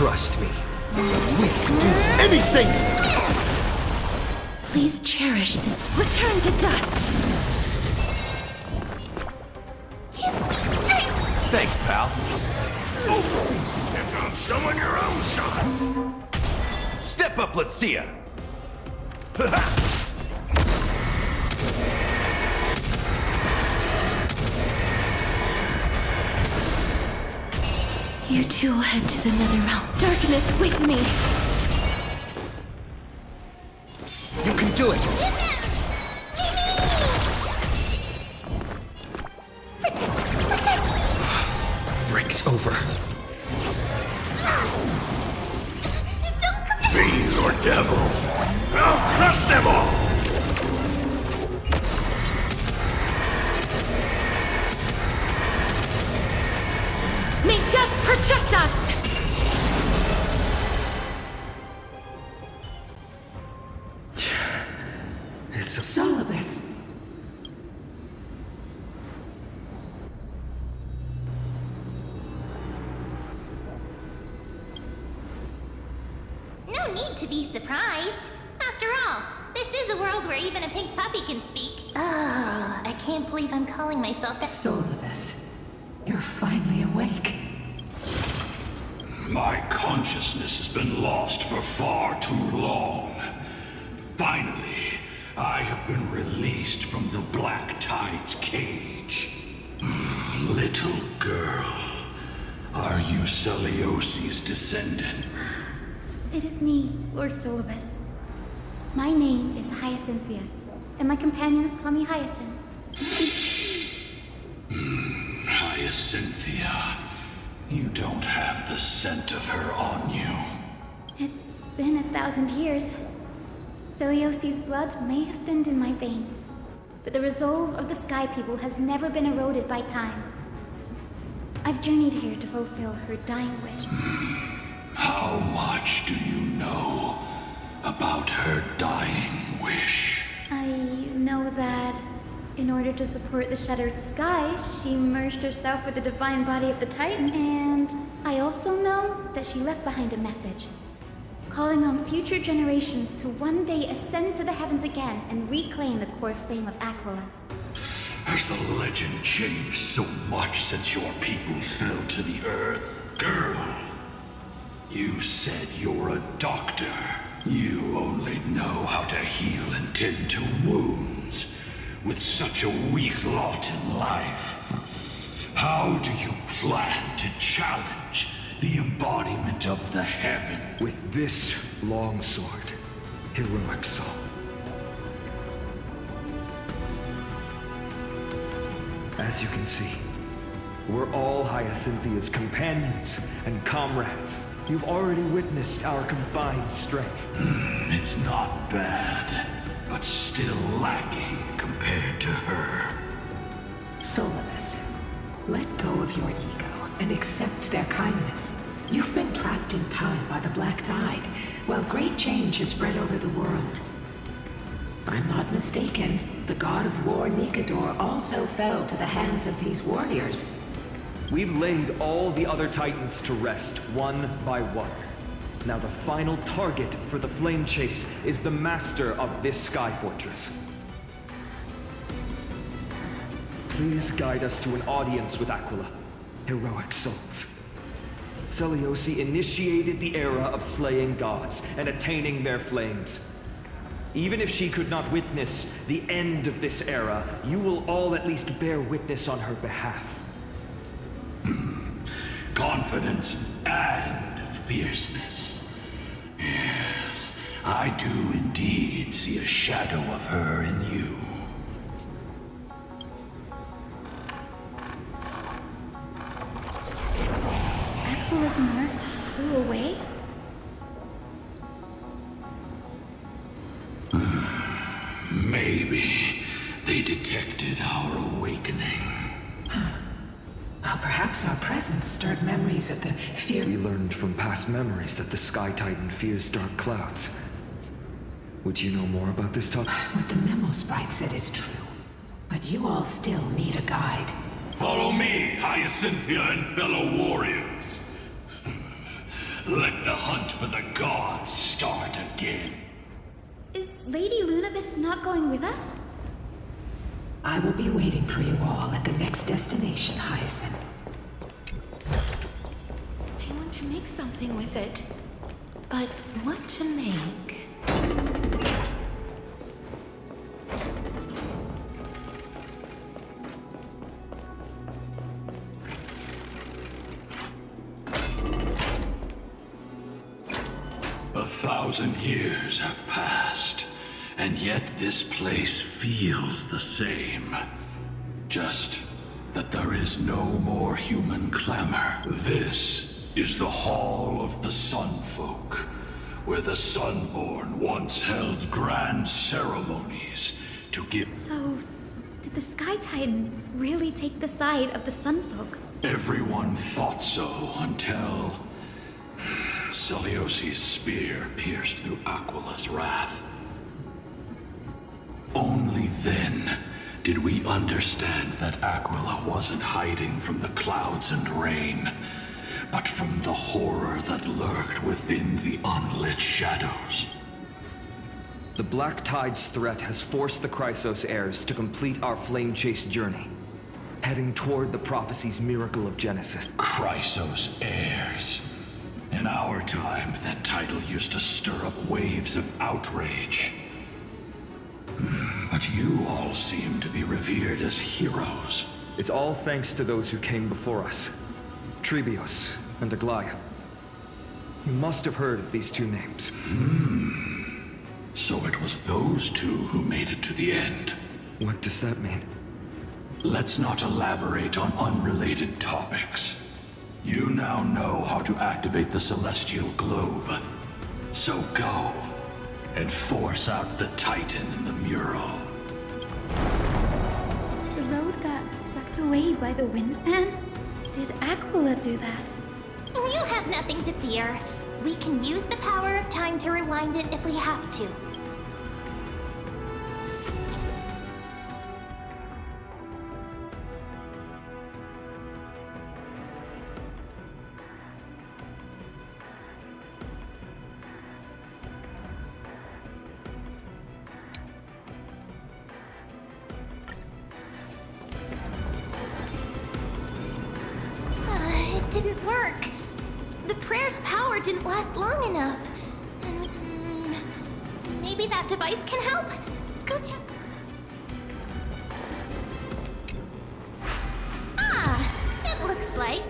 S7: Trust me. We can do anything!
S1: Please cherish this. Return to dust.
S7: Thanks, pal. Here comes some on your own side. Step up, let's see ya!
S1: You two will head to the nether realm. Darkness with me!
S7: You can do it! Break's over.
S2: Fiend or devil, I'll crush them all!
S1: May death protect us!
S8: It's a...
S9: Solibus.
S3: No need to be surprised. After all, this is a world where even a pink puppy can speak. Oh, I can't believe I'm calling myself that.
S9: Solibus, you're finally awake.
S2: My consciousness has been lost for far too long. Finally, I have been released from the Black Tide's cage. Little girl, are you Celiosi's descendant?
S1: It is me, Lord Solibus. My name is Hyacinthia, and my companions call me Hyacinth.
S2: Hyacinthia, you don't have the scent of her on you.
S1: It's been 1,000 years. Celiosi's blood may have thinned in my veins, but the resolve of the Sky People has never been eroded by time. I've journeyed here to fulfill her dying wish.
S2: How much do you know about her dying wish?
S1: I know that in order to support the shattered sky, she merged herself with the divine body of the Titan, and I also know that she left behind a message, calling on future generations to one day ascend to the heavens again and reclaim the core flame of Aquila.
S2: Has the legend changed so much since your people fell to the earth? Girl, you said you're a doctor. You only know how to heal and tend to wounds. With such a weak lot in life, how do you plan to challenge the embodiment of the heaven?
S8: With this long sword, heroic soul. As you can see, we're all Hyacinthia's companions and comrades. You've already witnessed our combined strength.
S2: It's not bad, but still lacking compared to her.
S9: Solibus, let go of your ego and accept their kindness. You've been trapped in time by the Black Tide, while great change has spread over the world. I'm not mistaken, the god of war Nikador also fell to the hands of these warriors.
S8: We've laid all the other Titans to rest, one by one. Now the final target for the flame chase is the master of this sky fortress. Please guide us to an audience with Aquila, heroic souls. Celiosi initiated the era of slaying gods and attaining their flames. Even if she could not witness the end of this era, you will all at least bear witness on her behalf.
S2: Confidence and fierceness. Yes, I do indeed see a shadow of her in you.
S1: Aquila's mark flew away?
S2: Maybe they detected our awakening.
S9: Well, perhaps our presence stirred memories of the fear.
S8: We learned from past memories that the Sky Titan fears dark clouds. Would you know more about this topic?
S9: What the memo sprite said is true, but you all still need a guide.
S2: Follow me, Hyacinthia and fellow warriors. Let the hunt for the gods start again.
S1: Is Lady Lunabis not going with us?
S9: I will be waiting for you all at the next destination, Hyacinth.
S4: I want to make something with it. But what to make?
S2: A 1,000 years have passed, and yet this place feels the same. Just that there is no more human clamor. This is the Hall of the Sunfolk, where the Sunborn once held grand ceremonies to give...
S1: So, did the Sky Titan really take the side of the Sunfolk?
S2: Everyone thought so until... Celiosi's spear pierced through Aquila's wrath. Only then did we understand that Aquila wasn't hiding from the clouds and rain, but from the horror that lurked within the unlit shadows.
S8: The Black Tide's threat has forced the Chrysos heirs to complete our flame chase journey, heading toward the prophecy's miracle of Genesis.
S2: Chrysos heirs. In our time, that title used to stir up waves of outrage. But you all seem to be revered as heroes.
S8: It's all thanks to those who came before us. Trebios and Aglaia. You must have heard of these two names.
S2: So it was those two who made it to the end.
S8: What does that mean?
S2: Let's not elaborate on unrelated topics. You now know how to activate the Celestial Globe. So go, and force out the Titan in the mural.
S1: The road got sucked away by the wind fan? Did Aquila do that?
S3: You have nothing to fear. We can use the power of time to rewind it if we have to. It didn't work. The prayer's power didn't last long enough. Maybe that device can help? Go check. It looks like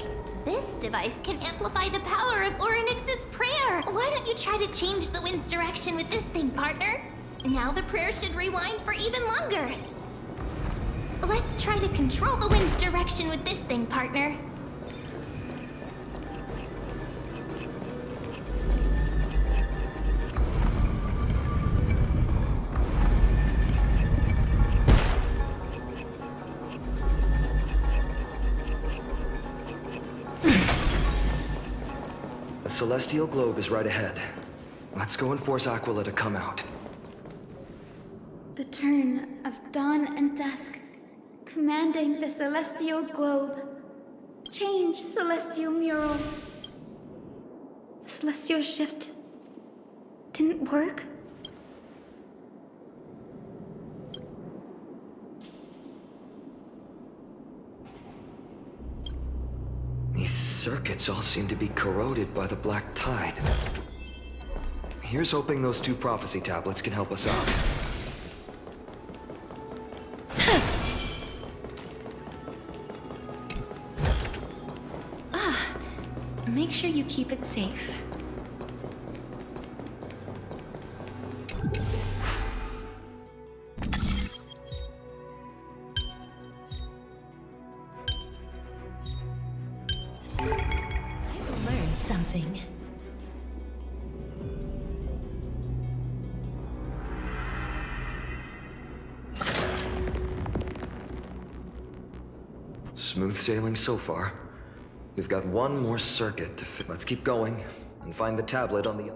S3: this device can amplify the power of Orynyx's prayer. Why don't you try to change the wind's direction with this thing, partner? Now the prayer should rewind for even longer. Let's try to control the wind's direction with this thing, partner.
S8: The Celestial Globe is right ahead. Let's go and force Aquila to come out.
S1: The turn of dawn and dusk, commanding the Celestial Globe. Change, Celestial Mural. The Celestial Shift didn't work?
S8: These circuits all seem to be corroded by the Black Tide. Here's hoping those two prophecy tablets can help us out.
S4: Make sure you keep it safe. I've learned something.
S8: Smooth sailing so far. We've got one more circuit to fit. Let's keep going and find the tablet on the...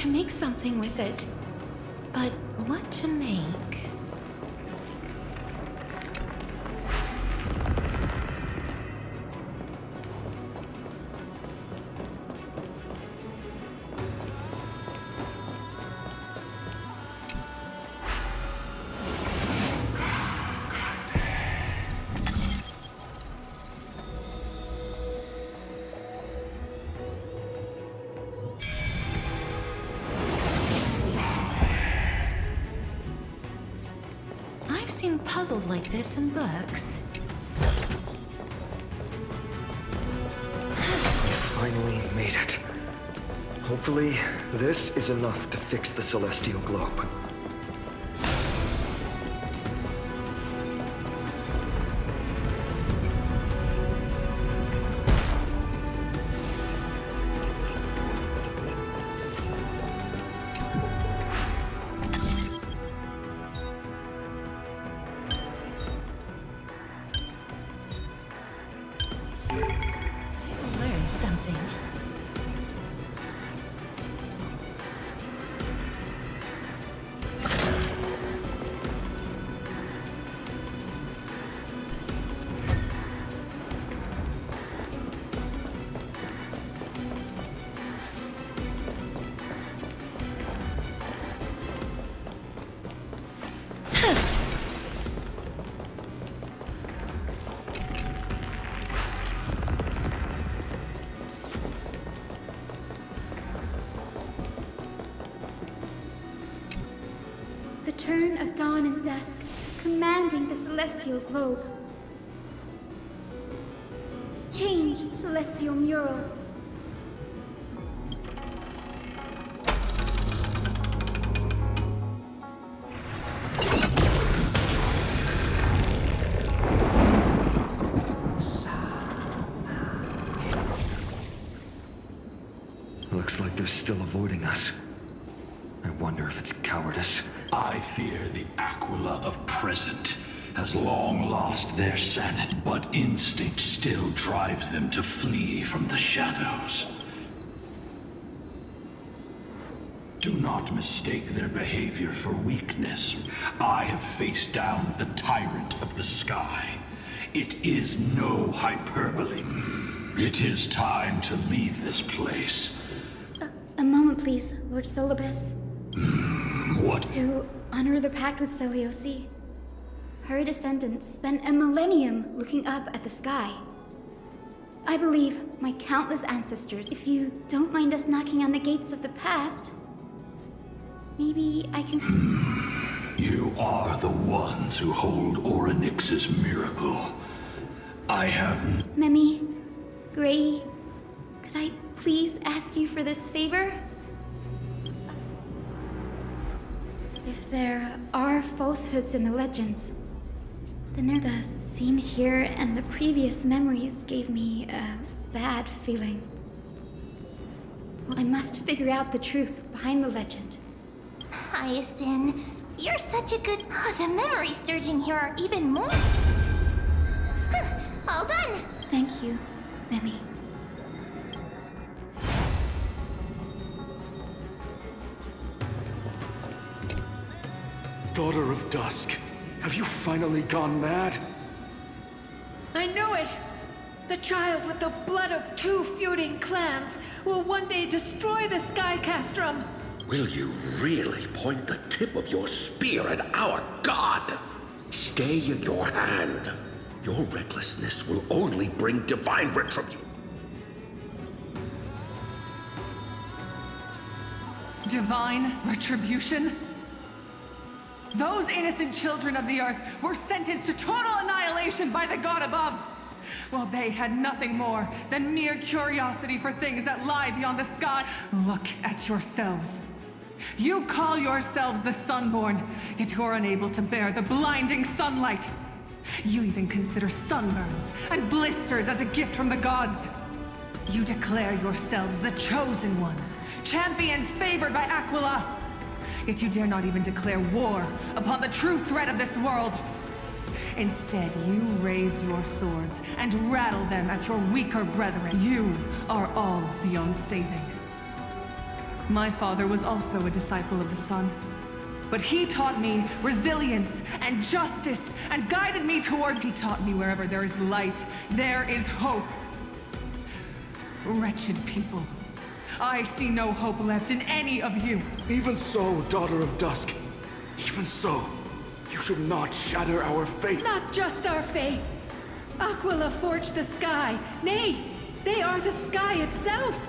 S4: to make something with it. But what to make? I've seen puzzles like this in books.
S8: Finally made it. Hopefully, this is enough to fix the celestial globe.
S4: Learn something.
S1: The turn of dawn and dusk, commanding the celestial globe. Change, celestial mural.
S8: Looks like they're still avoiding us. I wonder if it's cowardice.
S2: I fear the Aquila of present has long lost their sanity, but instinct still drives them to flee from the shadows. Do not mistake their behavior for weakness. I have faced down the tyrant of the sky. It is no hyperbole. It is time to leave this place.
S1: A moment, please, Lord Solibus.
S2: What?
S1: To honor the pact with Selioci, her descendants spent a millennium looking up at the sky. I believe my countless ancestors. If you don't mind us knocking on the gates of the past, maybe I can...
S2: You are the ones who hold Orynyx's miracle. I have...
S1: Memi, Gray, could I please ask you for this favor? If there are falsehoods in the legends, then the scene here and the previous memories gave me a bad feeling. I must figure out the truth behind the legend.
S3: Hyacinth, you're such a good... Oh, the memories surging here are even more... Huh, all done!
S1: Thank you, Memi.
S11: Daughter of Dusk, have you finally gone mad?
S10: I knew it! The child with the blood of two feuding clans will one day destroy the Sky Castrum!
S12: Will you really point the tip of your spear at our god? Stay in your hand. Your recklessness will only bring divine retribution.
S9: Divine retribution? Those innocent children of the Earth were sentenced to total annihilation by the god above, while they had nothing more than mere curiosity for things that lie beyond the sky. Look at yourselves. You call yourselves the Sunborn, yet you're unable to bear the blinding sunlight. You even consider sunburns and blisters as a gift from the gods. You declare yourselves the chosen ones, champions favored by Aquila. Yet you dare not even declare war upon the true threat of this world. Instead, you raise your swords and rattle them at your weaker brethren. You are all beyond saving. My father was also a disciple of the sun. But he taught me resilience and justice and guided me towards... He taught me wherever there is light, there is hope. Wretched people. I see no hope left in any of you.
S13: Even so, Daughter of Dusk. Even so, you should not shatter our faith.
S10: Not just our faith. Aquila forged the sky. Nay, they are the sky itself.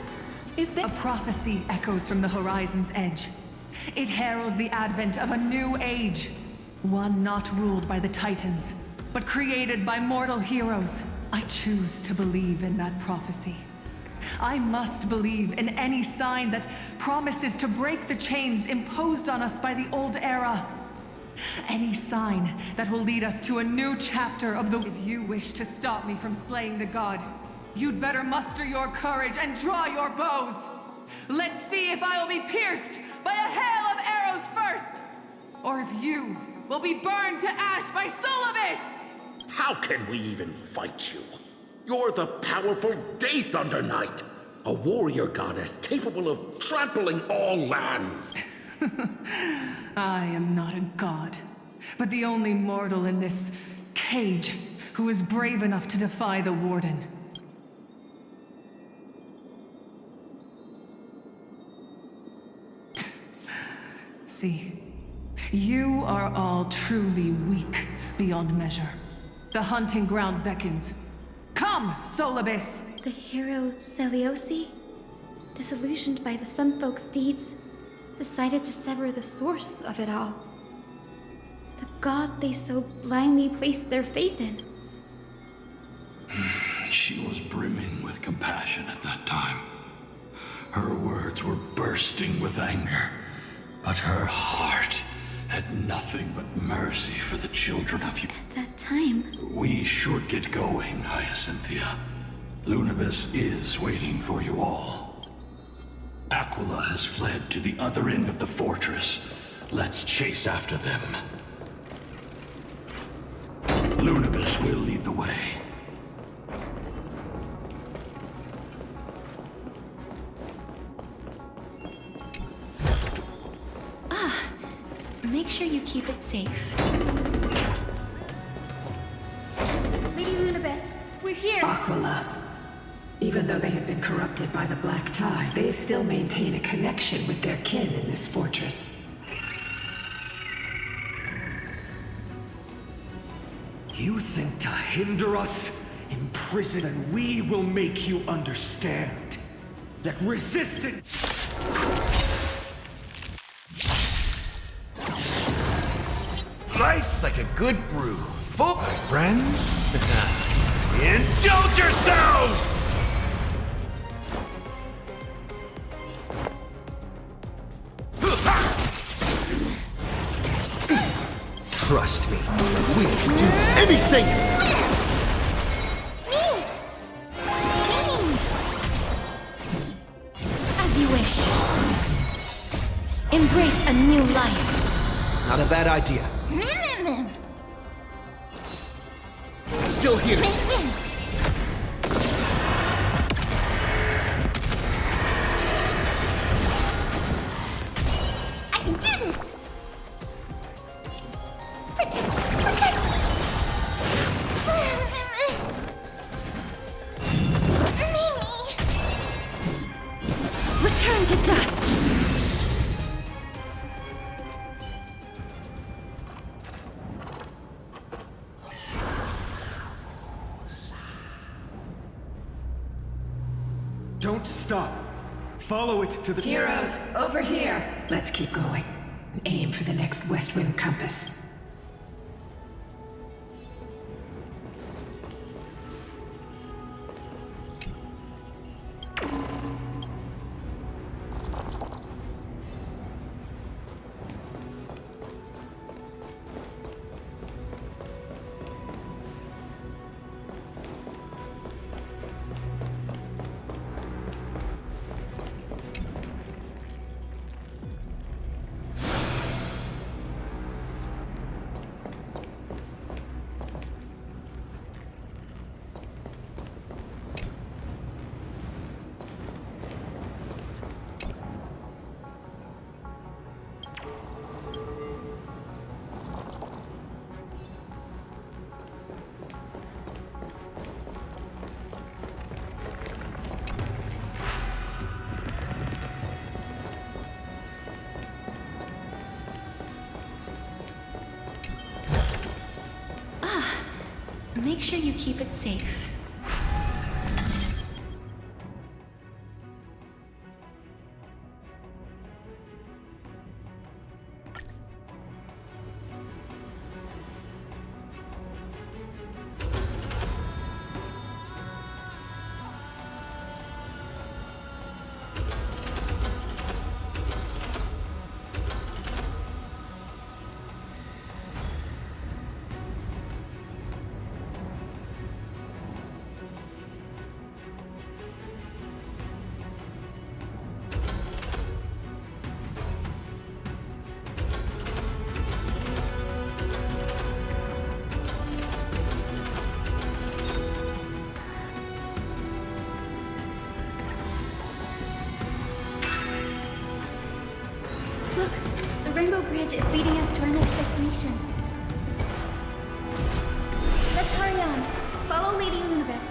S10: If they...
S9: A prophecy echoes from the horizon's edge. It heralds the advent of a new age. One not ruled by the Titans, but created by mortal heroes. I choose to believe in that prophecy. I must believe in any sign that promises to break the chains imposed on us by the old era. Any sign that will lead us to a new chapter of the... If you wish to stop me from slaying the god, you'd better muster your courage and draw your bows. Let's see if I will be pierced by a hail of arrows first, or if you will be burned to ash by Solibus!
S12: How can we even fight you? You're the powerful Day Thunder Knight, a warrior goddess capable of trampling all lands.
S9: I am not a god, but the only mortal in this cage who is brave enough to defy the Warden. See, you are all truly weak beyond measure. The hunting ground beckons. Come, Solibus!
S1: The hero Seliosi, disillusioned by the Sun Folk's deeds, decided to sever the source of it all. The god they so blindly placed their faith in.
S2: She was brimming with compassion at that time. Her words were bursting with anger, but her heart had nothing but mercy for the children of you.
S1: At that time...
S2: We should get going, Hyacinthia. Lunibus is waiting for you all. Aquila has fled to the other end of the fortress. Let's chase after them. Lunibus will lead the way.
S1: Make sure you keep it safe. Lady Lunibus, we're here!
S10: Aquila. Even though they have been corrupted by the Black Tide, they still maintain a connection with their kin in this fortress.
S13: You think to hinder us? Imprison, and we will make you understand that resistance... Life's like a good brew. Full, my friends. Indulge yourselves! Trust me, we can do anything!
S1: As you wish. Embrace a new life.
S13: Not a bad idea. Still here.
S3: I can do this! Protect! Mimi!
S1: Return to dust!
S13: Don't stop. Follow it to the...
S10: Heroes, over here! Let's keep going. And aim for the next west wind compass.
S4: make sure you keep it safe.
S1: Look, the Rainbow Bridge is leading us to our next destination. Let's hurry on. Follow Lady Lunabis.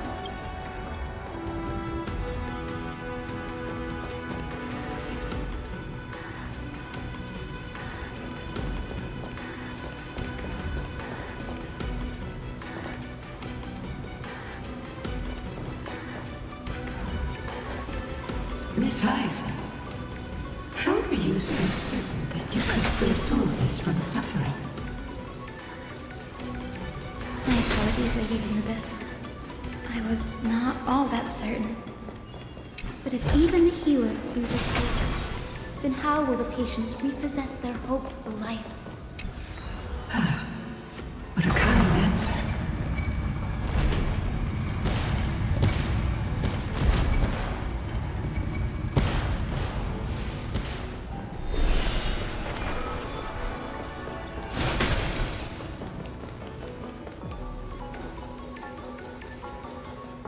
S10: Miss Heiser, how are you so certain that you could free Solus from suffering?
S1: My apologies, Lady Lunabis. I was not all that certain. But if even the healer loses hope, then how will the patients repossess their hope for life?
S10: What a kind answer.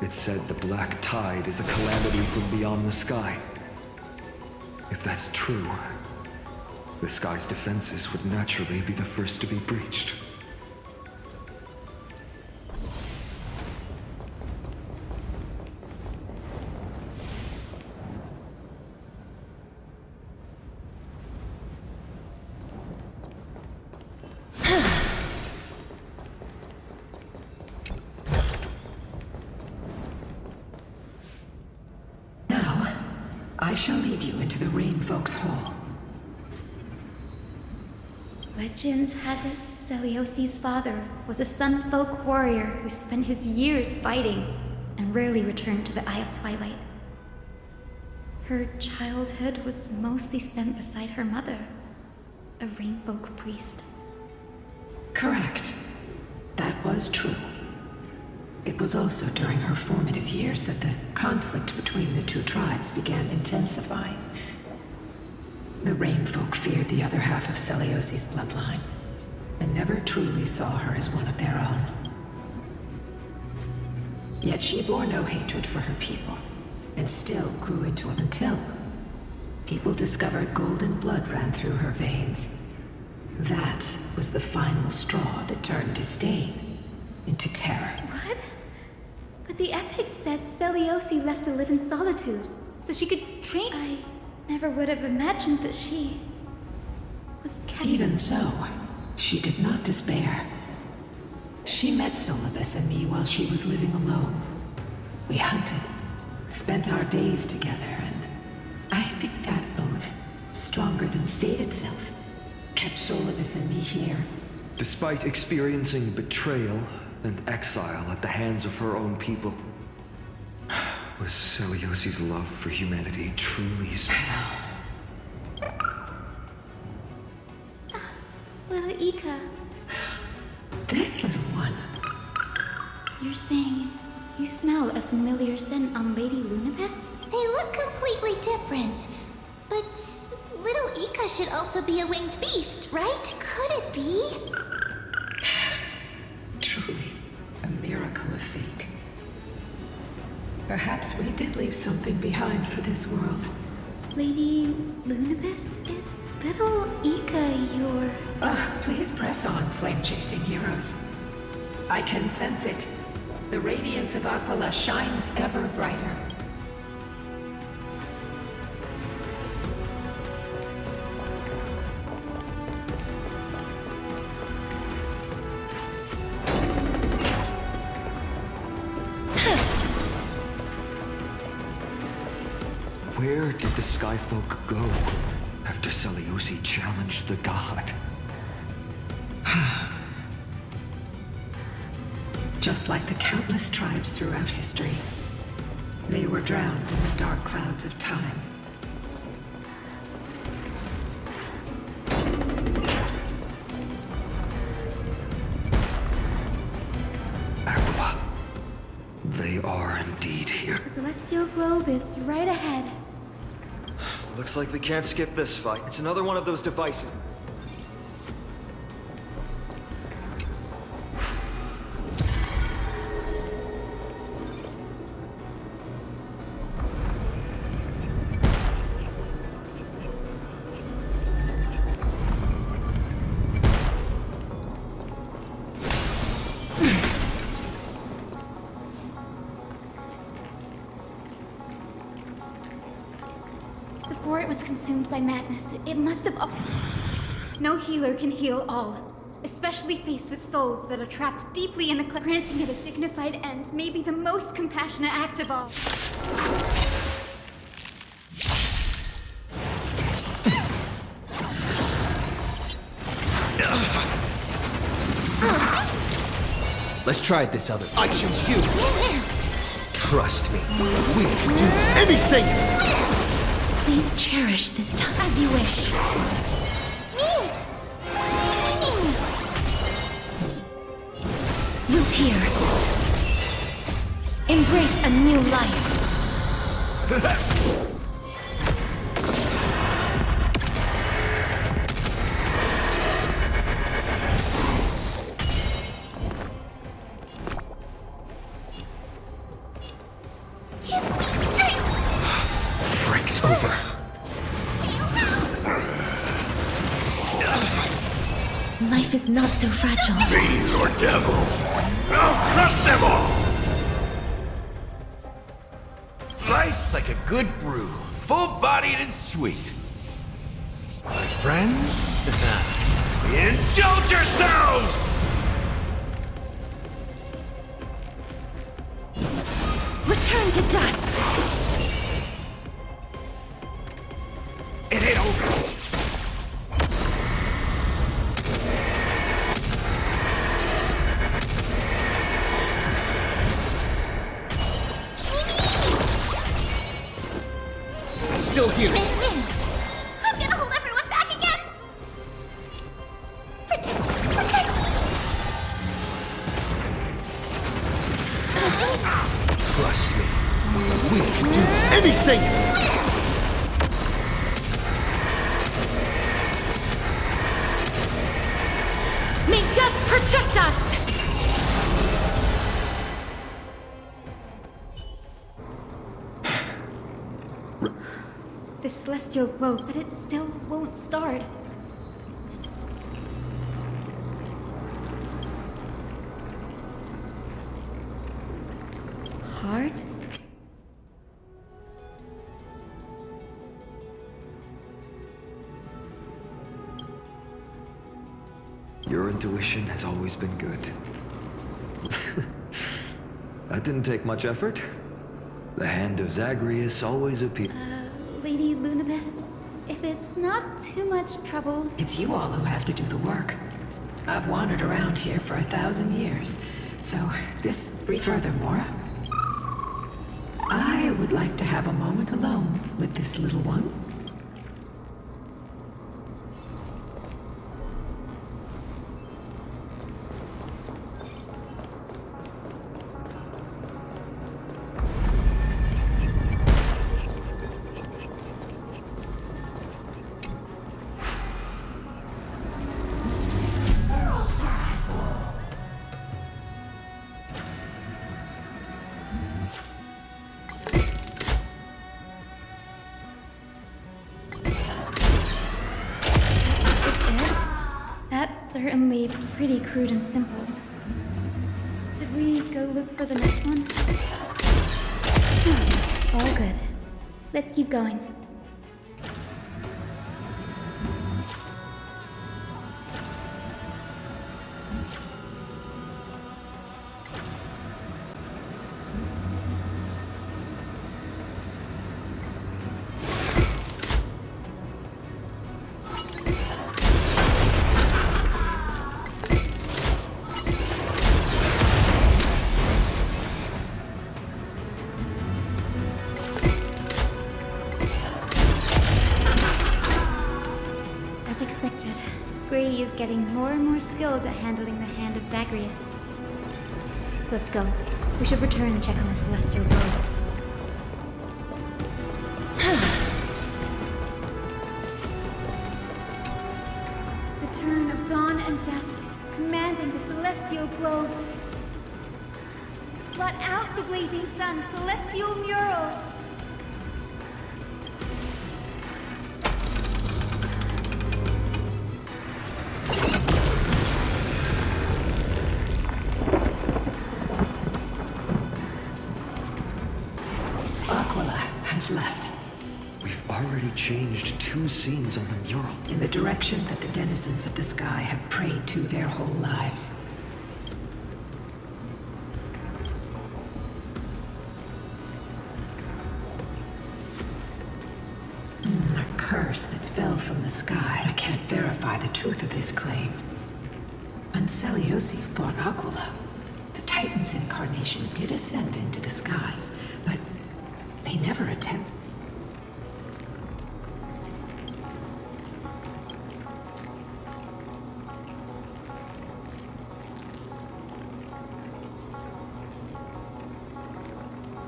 S8: It's said the black tide is a calamity from beyond the sky. If that's true, the sky's defenses would naturally be the first to be breached.
S10: I shall lead you into the Rain Folks Hall.
S1: Legend has it Celiosi's father was a Sun Folk warrior who spent his years fighting and rarely returned to the Eye of Twilight. Her childhood was mostly spent beside her mother, a Rain Folk priest.
S10: Correct. That was true. It was also during her formative years that the conflict between the two tribes began intensifying. The Rain Folk feared the other half of Celiosi's bloodline, and never truly saw her as one of their own. Yet she bore no hatred for her people, and still grew into it until people discovered golden blood ran through her veins. That was the final straw that turned disdain into terror.
S1: What? But the epic said Celiosi left to live in solitude, so she could train. I never would have imagined that she was kept.
S10: Even so, she did not despair. She met Solibus and me while she was living alone. We hunted, spent our days together, and I think that oath, stronger than fate itself, kept Solibus and me here.
S8: Despite experiencing betrayal and exile at the hands of her own people, was Celiosi's love for humanity truly
S1: Little Ika,
S10: This little one.
S1: you're saying you smell a familiar scent on Lady Lunabis?
S3: They look completely different. But little Ika should also be a winged beast, right? Could it be?
S10: Truly, a miracle of fate. Perhaps we did leave something behind for this world.
S1: Lady Lunabis, is little Ika your...
S10: Please press on, flame-chasing heroes. I can sense it. The radiance of Aquila shines ever brighter.
S8: Where did the Skyfolk go after Seleucus challenged the god?
S10: Just like the countless tribes throughout history, they were drowned in the dark clouds of time.
S8: Aquila. They are indeed here.
S1: The celestial globe is right ahead.
S8: Looks like we can't skip this fight. It's another one of those devices.
S1: Before it was consumed by madness, it must have... No healer can heal all. Especially faced with souls that are trapped deeply in the granting it a dignified end may be the most compassionate act of all.
S13: Let's try it this other. I choose you. Trust me. We'll do anything!
S1: Please cherish this time as you wish. Wilt here. Embrace a new life.
S13: Break's over.
S1: Life is not so fragile.
S2: Fiend or devil, I'll crush them all! Nice like a good brew, full-bodied and sweet. My friends, indulge yourselves!
S1: Return to dust.
S2: It ain't over.
S13: Still here.
S3: I'm gonna hold everyone back again! Protect!
S13: Trust me. We'll do anything!
S1: May death protect us! The celestial globe, but it still won't start. Hard?
S8: Your intuition has always been good. That didn't take much effort. The hand of Zagreus always appears.
S1: Lady Lunibus, if it's not too much trouble...
S10: It's you all who have to do the work. I've wandered around here for 1,000 years, so this brief... Furthermore, I would like to have a moment alone with this little one.
S1: That's certainly pretty crude and simple. Should we go look for the next one? All good. Let's keep going. getting more and more skilled at handling the hand of Zagreus. Let's go. We should return and check on the Celestial Globe. The turn of dawn and dusk, commanding the Celestial Globe. Blot out the blazing sun, Celestial Mural!
S10: Left.
S8: We've already changed 2 scenes on the mural.
S10: In the direction that the denizens of the sky have prayed to their whole lives. A curse that fell from the sky. I can't verify the truth of this claim. When Celiosi fought Aquila, the Titan's incarnation did ascend into the skies, but they never attempted.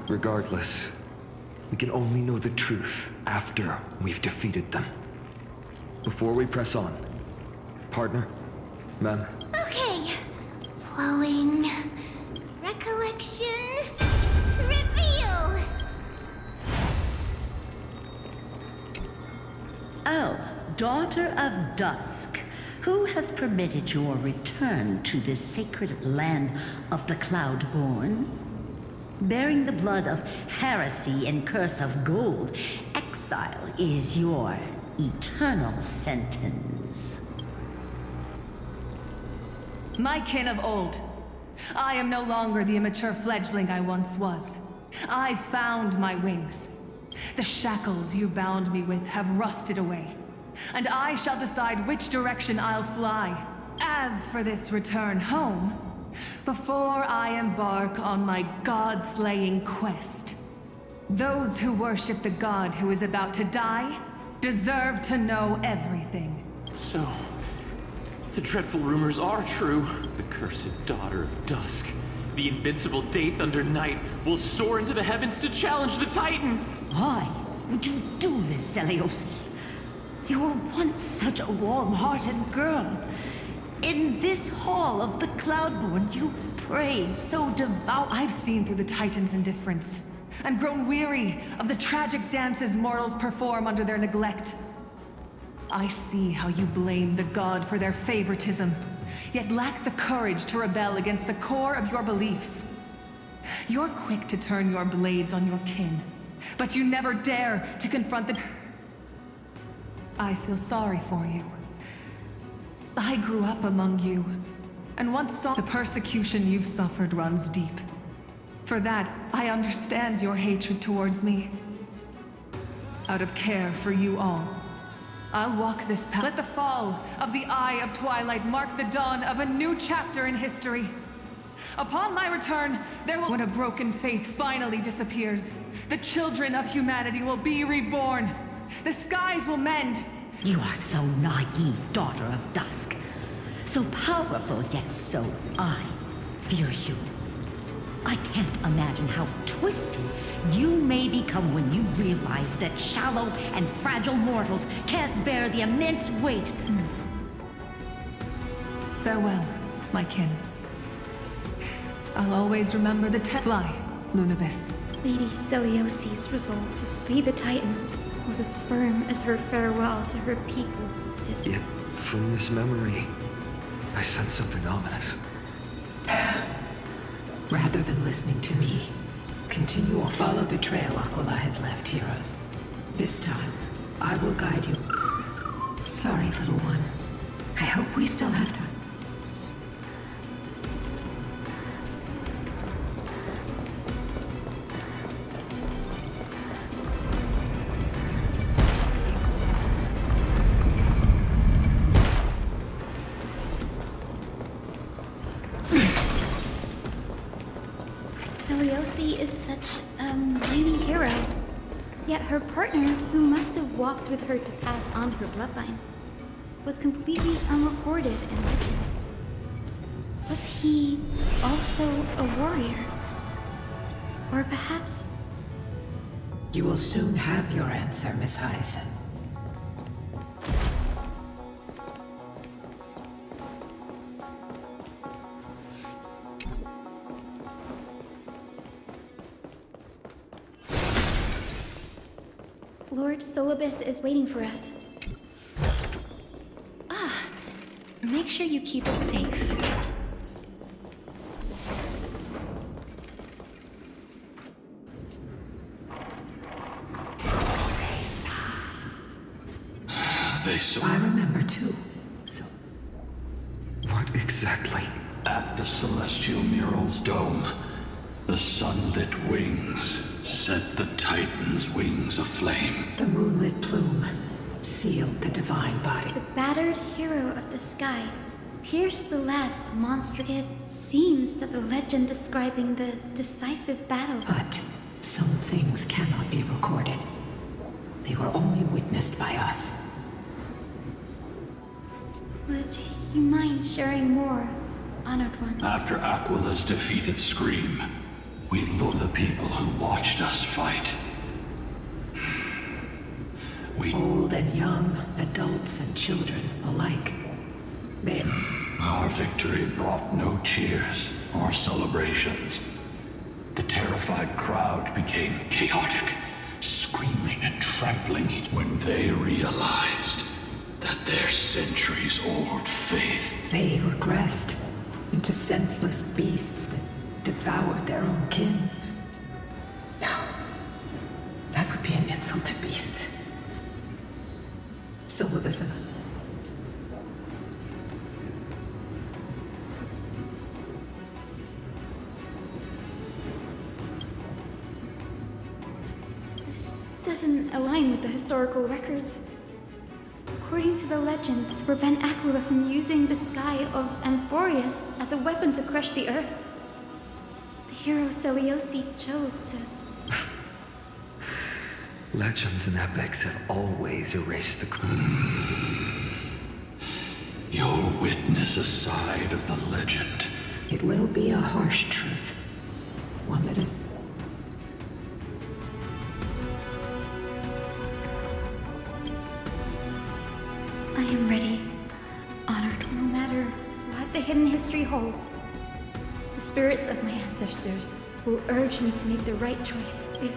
S8: Regardless, we can only know the truth after we've defeated them. Before we press on, partner, ma'am.
S3: Okay. Flowing. Recollection. Reveal!
S6: Oh, daughter of dusk, who has permitted your return to this sacred land of the Cloudborn? Bearing the blood of heresy and curse of gold, exile is your eternal sentence.
S14: My kin of old, I am no longer the immature fledgling I once was. I found my wings. The shackles you bound me with have rusted away, and I shall decide which direction I'll fly. As for this return home, before I embark on my god-slaying quest, those who worship the god who is about to die deserve to know everything.
S15: So, the dreadful rumors are true. The cursed daughter of dusk, the invincible day thunder knight, will soar into the heavens to challenge the Titan!
S6: Why would you do this, Celiosi? You were once such a warm-hearted girl. In this hall of the Cloudborn, you prayed so devout.
S14: I've seen through the Titan's indifference, and grown weary of the tragic dances mortals perform under their neglect. I see how you blame the god for their favoritism, yet lack the courage to rebel against the core of your beliefs. You're quick to turn your blades on your kin, but you never dare to confront the... I feel sorry for you. I grew up among you, and once saw the persecution you've suffered runs deep. For that, I understand your hatred towards me. Out of care for you all, I'll walk this path. Let the fall of the Eye of Twilight mark the dawn of a new chapter in history. Upon my return, there will... When a broken faith finally disappears, the children of humanity will be reborn. The skies will mend.
S6: You are so naive, daughter of dusk. So powerful, yet so I fear you. I can't imagine how twisted you may become when you realize that shallow and fragile mortals can't bear the immense weight.
S14: Farewell, my kin. I'll always remember the fly, Lunibus.
S1: Lady Celiosi's resolve to slay the Titan was as firm as her farewell to her people was distant.
S8: Yet, from this memory, I sense something ominous.
S10: Rather than listening to me, continue or follow the trail Aquila has left, heroes. This time, I will guide you. Sorry, little one. I hope we still have time.
S1: Celiosi is such a mighty hero. Yet her partner, who must have walked with her to pass on her bloodline, was completely unrecorded in legend. Was he also a warrior? Or perhaps...
S10: You will soon have your answer, Miss Hyson.
S1: Lord Solibus is waiting for us.
S14: Make sure you keep it safe.
S2: They saw...
S10: I remember too. So...
S8: What exactly?
S2: At the Celestial Mural's dome, the sunlit wings set the Titan's wings aflame.
S10: The moonlit plume sealed the divine body.
S1: The battered hero of the sky pierced the last monster. It seems that the legend describing the decisive battle...
S10: But some things cannot be recorded. They were only witnessed by us.
S1: Would you mind sharing more, Honored One?
S2: After Aquila's defeated Scream, we looked at the people who watched us fight. We...
S10: Old and young, adults and children alike.
S2: Our victory brought no cheers or celebrations. The terrified crowd became chaotic, screaming and trampling when they realized that their centuries-old faith...
S10: They regressed into senseless beasts that devoured their own kin. No, that would be an insult to beasts. So listen.
S1: This doesn't align with the historical records. According to the legends, to prevent Aquila from using the sky of Amphorius as a weapon to crush the earth, the hero Celiosi chose to...
S8: Legends and epics have always erased the...
S2: You'll witness a side of the legend.
S10: It will be a harsh truth. One that is...
S1: I am ready, honored, no matter what the hidden history holds. The spirits of my ancestors will urge me to make the right choice. If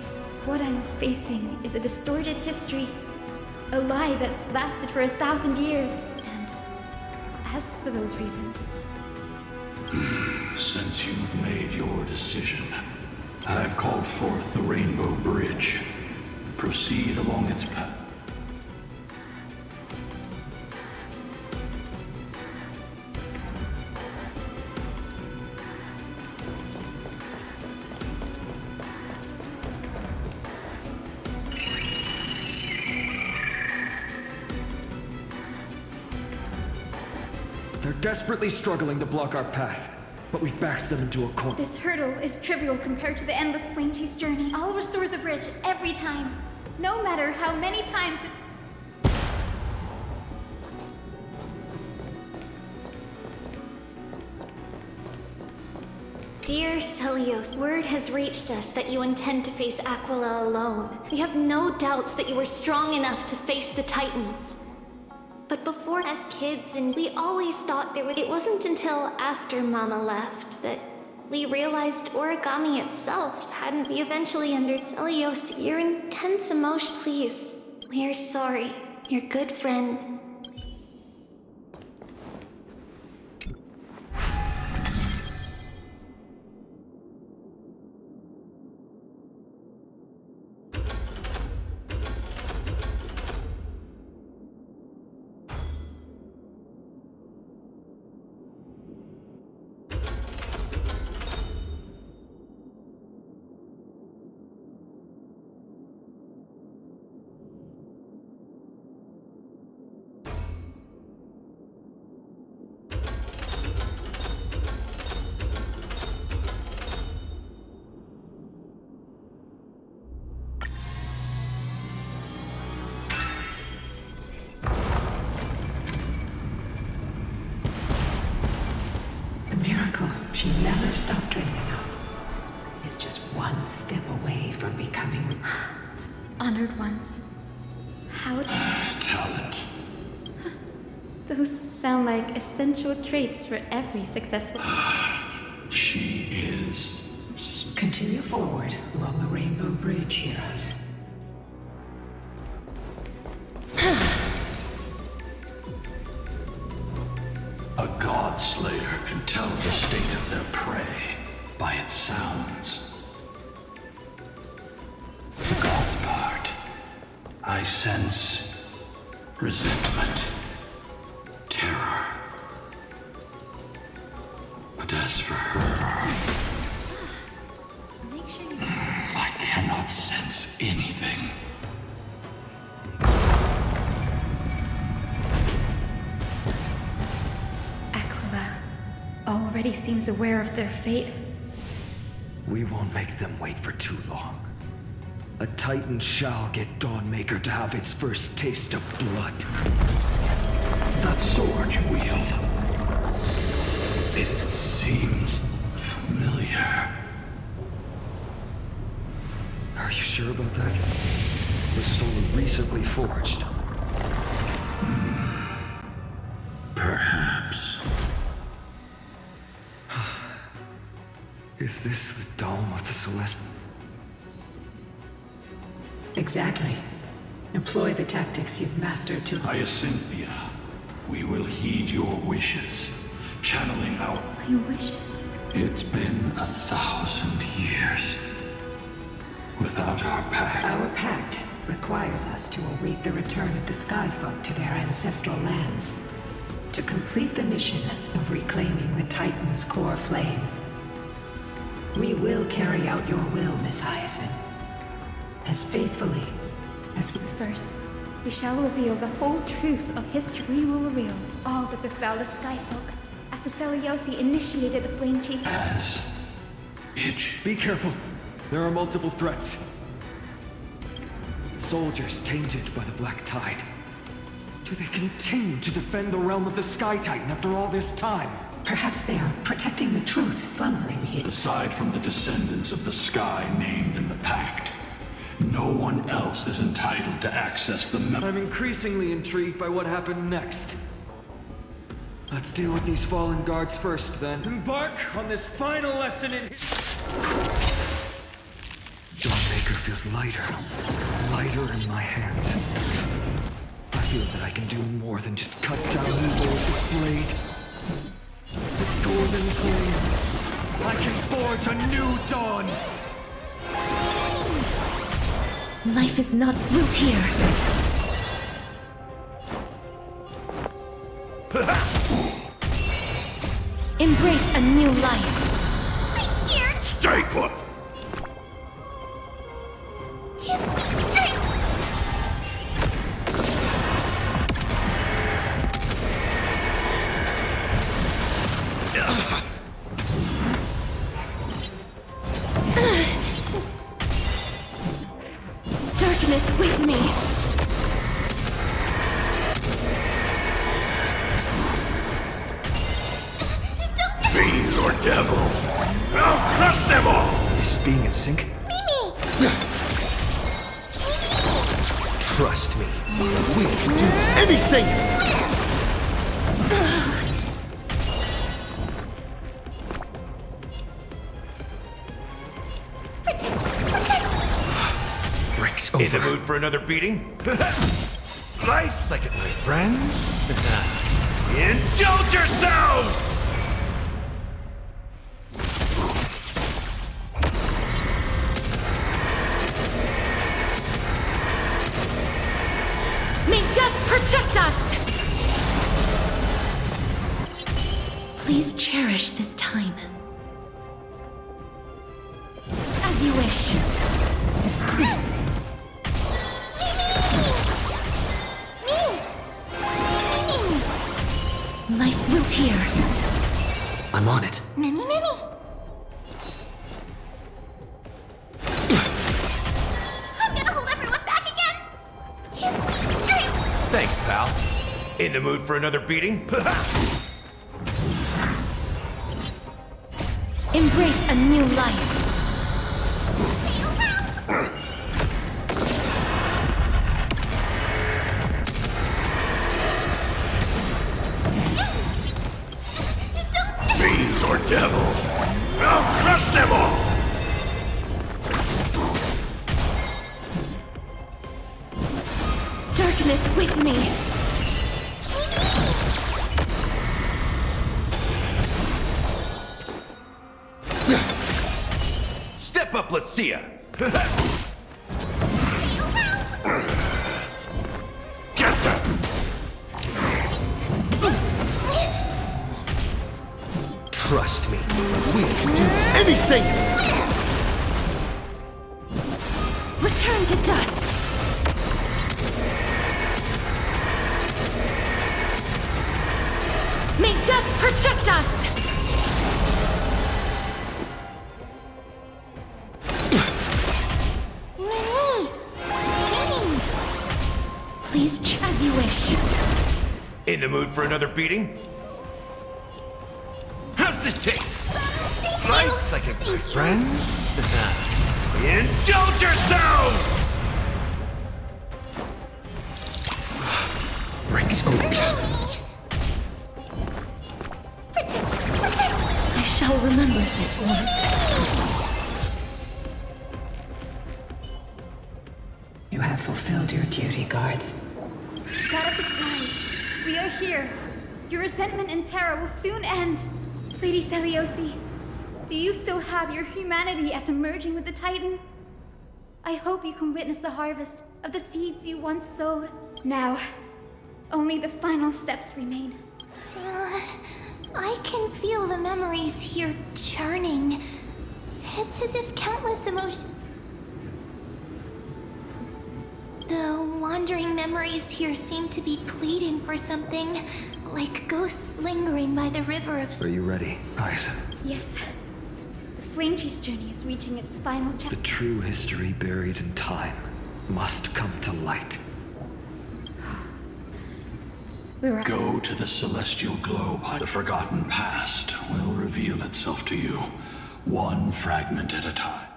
S1: what I'm facing is a distorted history, a lie that's lasted for 1,000 years, and as for those reasons...
S2: Since you've made your decision, I've called forth the Rainbow Bridge. Proceed along its path.
S13: They're desperately struggling to block our path, but we've backed them into a corner.
S1: This hurdle is trivial compared to the endless flame chase journey. I'll restore the bridge every time, no matter how many times the...
S3: Dear Celios, word has reached us that you intend to face Aquila alone. We have no doubts that you are strong enough to face the Titans. But before, as kids, and we always thought there was... It wasn't until after Mama left that we realized origami itself hadn't... We eventually Celios, your intense emotion... Please, we are sorry. Your good friend...
S10: she never stopped dreaming of, is just one step away from becoming...
S1: Honored ones. How
S2: Talent.
S1: Those sound like essential traits for every successful...
S2: She is...
S10: Continue forward along the Rainbow Bridge, heroes.
S2: A god slayer can tell the state of their prey by its sounds. The god's part. I sense resentment, terror. But as for her,
S1: Make sure you...
S2: I cannot sense anything.
S1: Aquila already seems aware of their fate.
S8: We won't make them wait for too long. A Titan shall get Dawnmaker to have its first taste of blood.
S2: That sword you wield. It seems familiar.
S8: Are you sure about that? This is only recently forged.
S2: Perhaps.
S8: Is this the Dome of the Celeste?
S10: Exactly. Employ the tactics you've mastered to...
S2: Hyacinthia, we will heed your wishes, channeling our...
S1: My wishes?
S2: It's been 1,000 years without our pact.
S10: Our pact requires us to await the return of the Skyfolk to their ancestral lands, to complete the mission of reclaiming the Titan's core flame. We will carry out your will, Miss Hyacinth, as faithfully as we...
S1: First, we shall reveal the whole truth of history. We will reveal all that befell the Skyfolk after Seliosi initiated the flame chase.
S2: As itch.
S8: Be careful. There are multiple threats. Soldiers tainted by the Black Tide. Do they continue to defend the realm of the Sky Titan after all this time?
S10: Perhaps they are protecting the truth slumbering here.
S2: Aside from the descendants of the sky named in the pact, no one else is entitled to access the
S8: I'm increasingly intrigued by what happened next. Let's deal with these fallen guards first, then. Embark on this final lesson in... Dawnmaker feels lighter in my hands. I feel that I can do more than just cut down evil with this blade. With golden flames, I can forge a new dawn!
S1: Life is not built here. Embrace a new life.
S3: I'm scared.
S12: Stay put!
S3: Give me strength.
S1: Darkness with me.
S12: Fiends or devil! I'll crush them all!
S8: This is being in sync?
S3: Mimi!
S13: Trust me. We can do anything! Breaks over.
S12: In the mood for another beating? Nice like it, my friends. Indulge yourselves!
S1: May death protect us! Please cherish this time. As you wish. Life wilt here.
S13: I'm on it.
S3: Mimi, Mimi! I'm gonna hold everyone back again! Give me strength!
S12: Thanks, pal. In the mood for another beating?
S1: Embrace a new life.
S2: Fiends or devils, I'll crush them all!
S1: Darkness with me.
S7: Step up, let's see ya!
S2: Get them!
S13: Trust me, we'll do anything!
S1: Return to dust. May death protect us! Please, as you wish.
S7: In the mood for another beating? How's this taste? Nice, like my friends? Indulge yourselves!
S13: Breaks oak.
S1: I shall remember this one.
S10: You have fulfilled your duty, guards.
S1: God of the sky, we are here. Your resentment and terror will soon end. Lady Celiosi, do you still have your humanity after merging with the Titan? I hope you can witness the harvest of the seeds you once sowed. Now, only the final steps remain.
S3: I can feel the memories here churning. It's as if countless emotions. The wandering memories here seem to be pleading for something, like ghosts lingering by the river of...
S8: Are you ready, Aizen?
S1: Yes. The Flame Chase journey is reaching its final chapter.
S8: The true history buried in time must come to light.
S2: Go to the celestial globe. The forgotten past will reveal itself to you, one fragment at a time.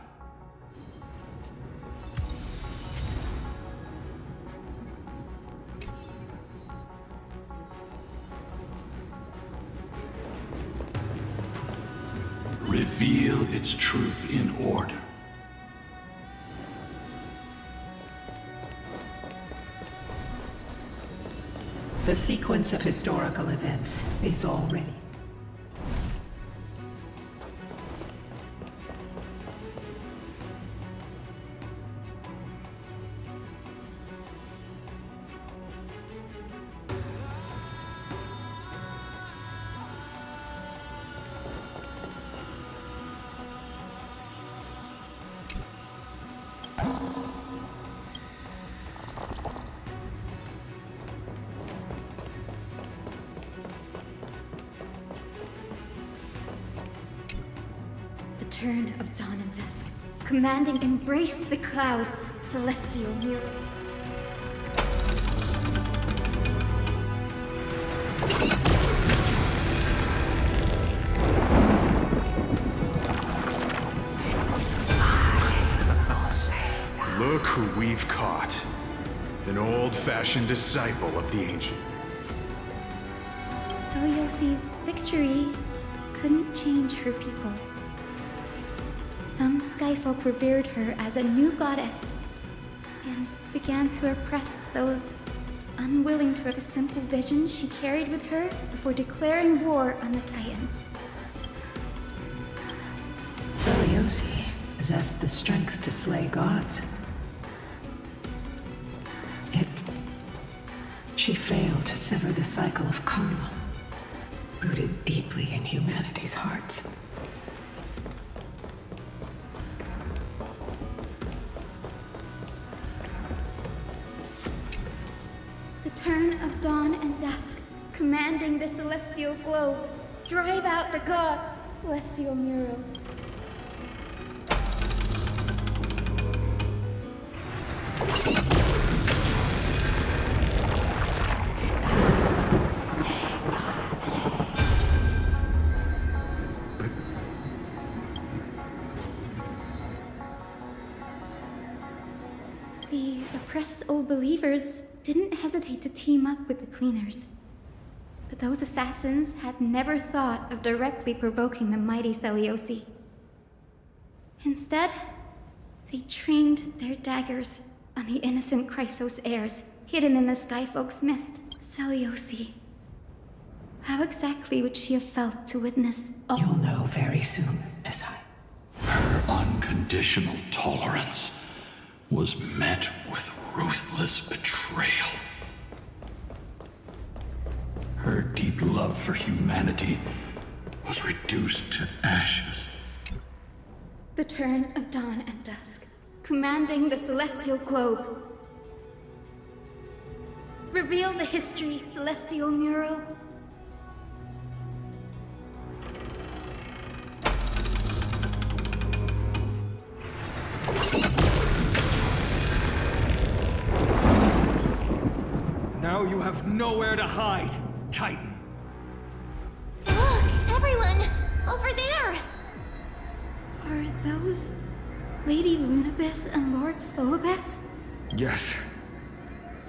S2: Reveal its truth in order.
S10: The sequence of historical events is all ready.
S1: Turn of dawn and dusk, commanding embrace the clouds, celestial mirror.
S16: Look who we've caught. An old-fashioned disciple of the ancient.
S1: Celiosi's victory couldn't change her people. Some skyfolk revered her as a new goddess and began to oppress those unwilling to have a simple vision she carried with her before declaring war on the Titans.
S10: Celiosi possessed the strength to slay gods. Yet, she failed to sever the cycle of karma, rooted deeply in humanity's hearts.
S1: Turn of dawn and dusk, commanding the celestial globe. Drive out the gods, celestial mirror. The oppressed old believers didn't hesitate to team up with the cleaners. But those assassins had never thought of directly provoking the mighty Seliosi. Instead, they trained their daggers on the innocent Chrysos heirs hidden in the Skyfolk's mist. Seliosi. How exactly would she have felt to witness all—
S10: You'll know very soon, Miss High.
S2: Her unconditional tolerance was met with ruthless betrayal. Her deep love for humanity was reduced to ashes.
S1: the turn of dawn and dusk, commanding the celestial globe. Reveal the history, celestial mural.
S13: Now you have nowhere to hide, Titan.
S3: Look, everyone! Over there!
S1: Are those Lady Lunabis and Lord Solibes?
S8: Yes.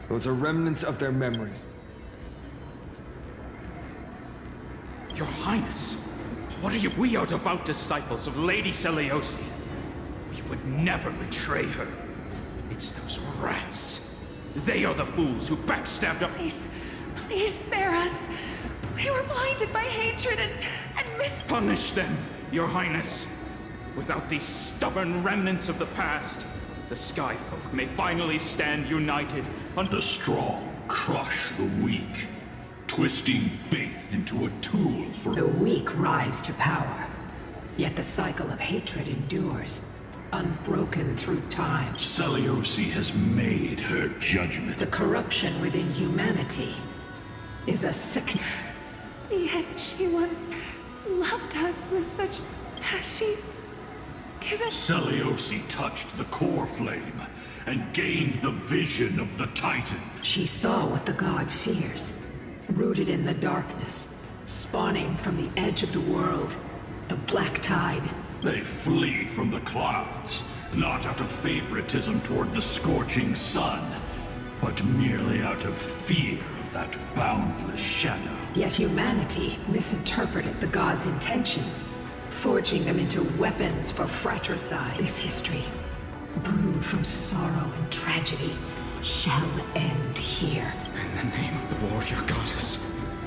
S8: Those are remnants of their memories.
S16: Your Highness, what are you? We are devout disciples of Lady Seliosi. We would never betray her. It's those rats. They are the fools who backstabbed us.
S14: Please, please spare us. We were blinded by hatred and
S16: Punish them, Your Highness. Without these stubborn remnants of the past, the Skyfolk may finally stand united.
S2: The strong crush the weak, twisting faith into a tool for—
S10: The weak rise to power, yet the cycle of hatred endures, unbroken through time.
S2: Seliosi has made her judgment.
S10: The corruption within humanity is a sickness.
S14: Yet she once loved us with such... Has she given...
S2: Seliosi touched the core flame and gained the vision of the Titan.
S10: She saw what the god fears, rooted in the darkness, spawning from the edge of the world, the black tide.
S2: They flee from the clouds, not out of favoritism toward the scorching sun, but merely out of fear of that boundless shadow.
S10: Yet humanity misinterpreted the god's intentions, forging them into weapons for fratricide. This history, brewed from sorrow and tragedy, shall end here.
S16: In the name of the warrior goddess,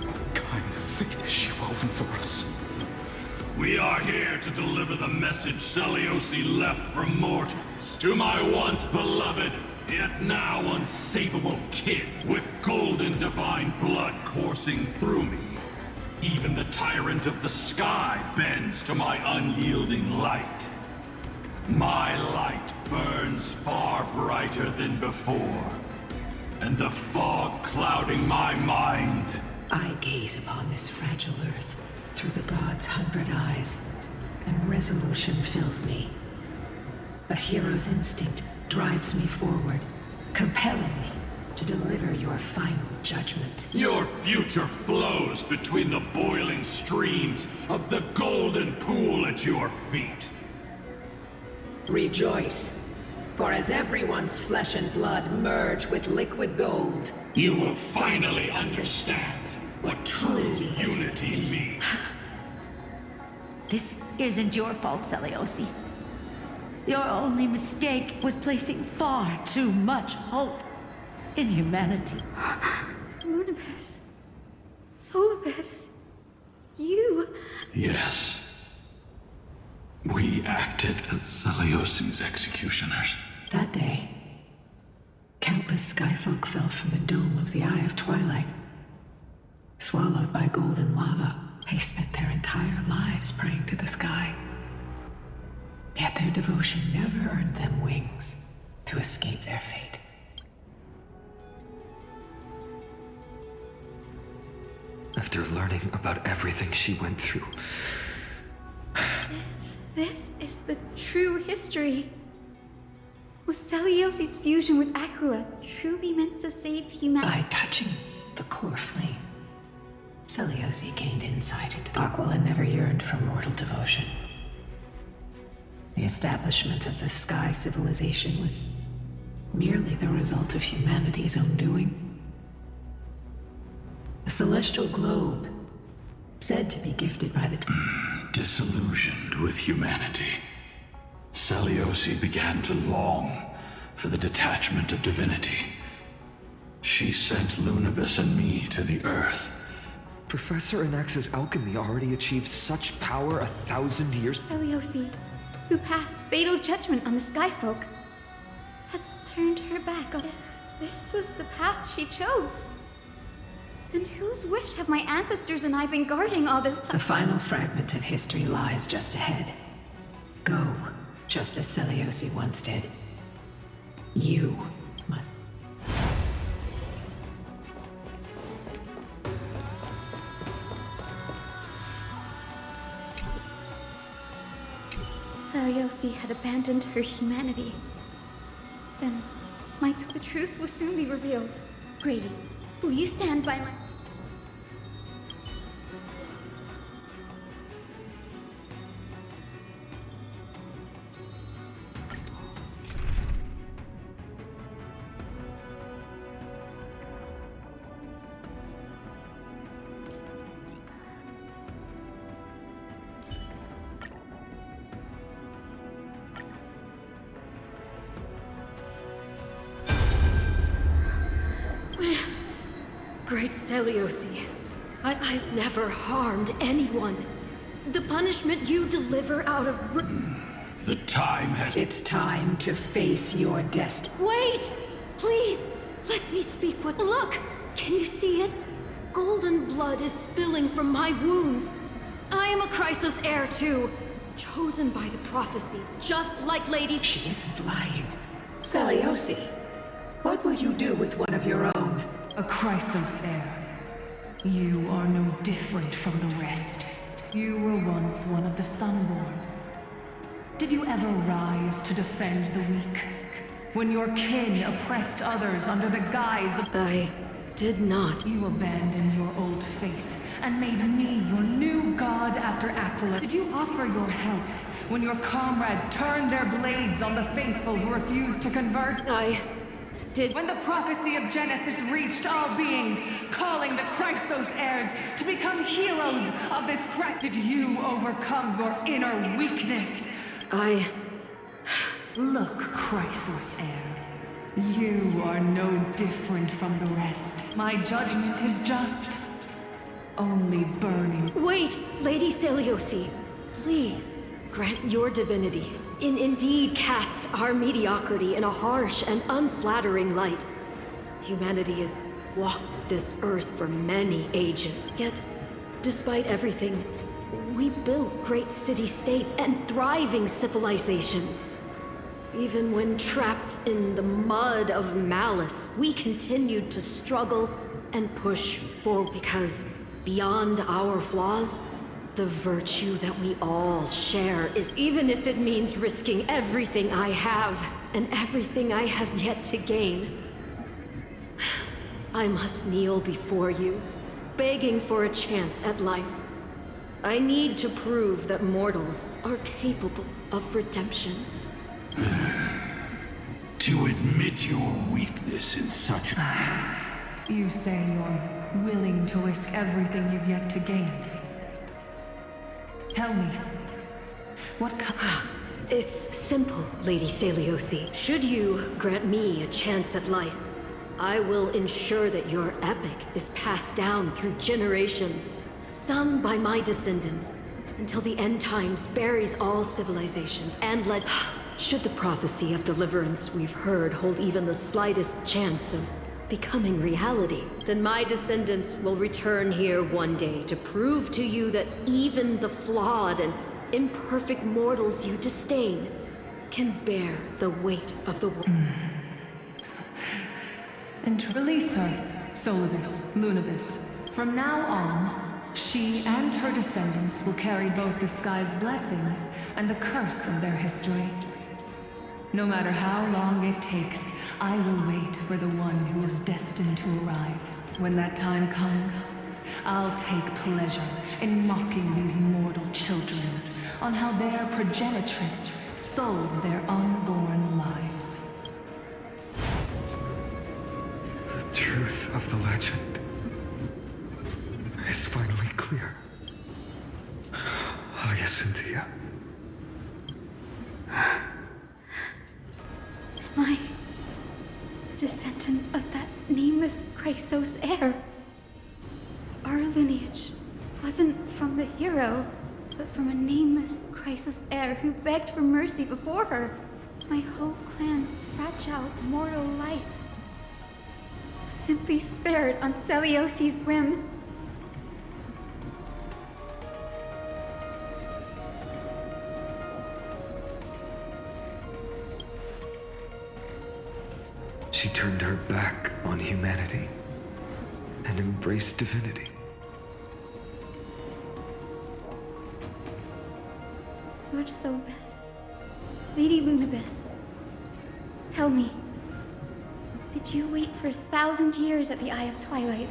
S16: what kind of fate has she woven for us?
S2: We are here to deliver the message Seliosi left for mortals. To my once beloved, yet now unsavable kid, with golden divine blood coursing through me. Even the tyrant of the sky bends to my unyielding light. My light burns far brighter than before, and the fog clouding my mind.
S10: I gaze upon this fragile earth through the god's 100 eyes, and resolution fills me. A hero's instinct drives me forward, compelling me to deliver your final judgment.
S2: Your future flows between the boiling streams of the golden pool at your feet.
S10: Rejoice, for as everyone's flesh and blood merge with liquid gold,
S2: you will finally understand what true unity means.
S6: This isn't your fault, Seliosi. Your only mistake was placing far too much hope in humanity.
S1: Lunabis. Solibes. You...
S2: Yes. We acted as Seliosi's executioners.
S10: that day, countless skyfolk fell from the dome of the Eye of Twilight. Swallowed by golden lava, they spent their entire lives praying to the sky. Yet their devotion never earned them wings to escape their fate.
S8: After learning about everything she went through,
S1: This is the true history. Was Seliosi's fusion with Aquila truly meant to save humanity?
S10: By touching the core flame, Seliosi gained insight into Aquila never yearned for mortal devotion. The establishment of the Sky Civilization merely the result of humanity's own doing. A celestial globe, said to be gifted by the
S2: Disillusioned with humanity, Seliosi began to long for the detachment of divinity. She sent Lunabis and me to the Earth.
S8: Professor Anax's alchemy already achieved such power 1,000 years.
S1: Seliosi, who passed fatal judgment on the Skyfolk, had turned her back on. If this was the path she chose, then whose wish have my ancestors and I been guarding all this time?
S10: The final fragment of history lies just ahead. Go, just as Seliosi once did. You must...
S1: Seliosi had abandoned her humanity. Then, the truth will soon be revealed. Grady, will you stand by my...
S17: Great Seliosi, I've never harmed anyone. The punishment you deliver out of...
S2: The time has...
S10: It's time to face your destiny.
S17: Wait! Please, let me speak with... Look! Can you see it? Golden blood is spilling from my wounds. I am a Chrysos heir too, chosen by the prophecy, just like Lady...
S10: She isn't lying. Seliosi, what will you do with one of your own?
S14: A Chrysos heir. You are no different from the rest. You were once one of the Sunborn. Did you ever rise to defend the weak? When your kin oppressed others under the guise of...
S17: I did not.
S14: You abandoned your old faith and made me your new god after Aquila. Did you offer your help when your comrades turned their blades on the faithful who refused to convert?
S17: I did.
S14: When the prophecy of Genesis reached all beings, calling the Chrysos heirs to become heroes of this did you overcome your inner weakness? Look, Chrysos heir. You are no different from the rest. My judgment is just. Only burning.
S17: Wait, Lady Seliosi. Please, grant your divinity. Indeed casts our mediocrity in a harsh and unflattering light. Humanity has walked this earth for many ages. Yet, despite everything, we built great city-states and thriving civilizations. Even when trapped in the mud of malice, we continued to struggle and push forward because beyond our flaws, the virtue that we all share is, even if it means risking everything I have and everything I have yet to gain. I must kneel before you, begging for a chance at life. I need to prove that mortals are capable of redemption.
S2: To admit your weakness in such...
S14: You say you're willing to risk everything you've yet to gain. Tell me, what
S17: It's simple, Lady Seliosi. Should you grant me a chance at life, I will ensure that your epic is passed down through generations, sung by my descendants, until the end times buries all civilizations and let... Should the prophecy of deliverance we've heard hold even the slightest chance of becoming reality, then my descendants will return here one day to prove to you that even the flawed and imperfect mortals you disdain can bear the weight of the world.
S14: And release her, Solibus, Lunabis. From now on, she and her descendants will carry both the sky's blessings and the curse of their history. No matter how long it takes, I will wait for the one who is destined to arrive. When that time comes, I'll take pleasure in mocking these mortal children on how their progenitress sold their unborn lives.
S8: of the legend is finally clear. Hyacinthia.
S1: Am I the descendant of that nameless Chrysos heir? Our lineage wasn't from the hero, but from a nameless Chrysos heir who begged for mercy before her. My whole clan's fragile mortal life was simply spared on Celiosi's whim.
S8: She turned her back on humanity and embraced divinity.
S1: Lord Sobus, Lady Lunabis, tell me, did you wait for 1,000 years at the Eye of Twilight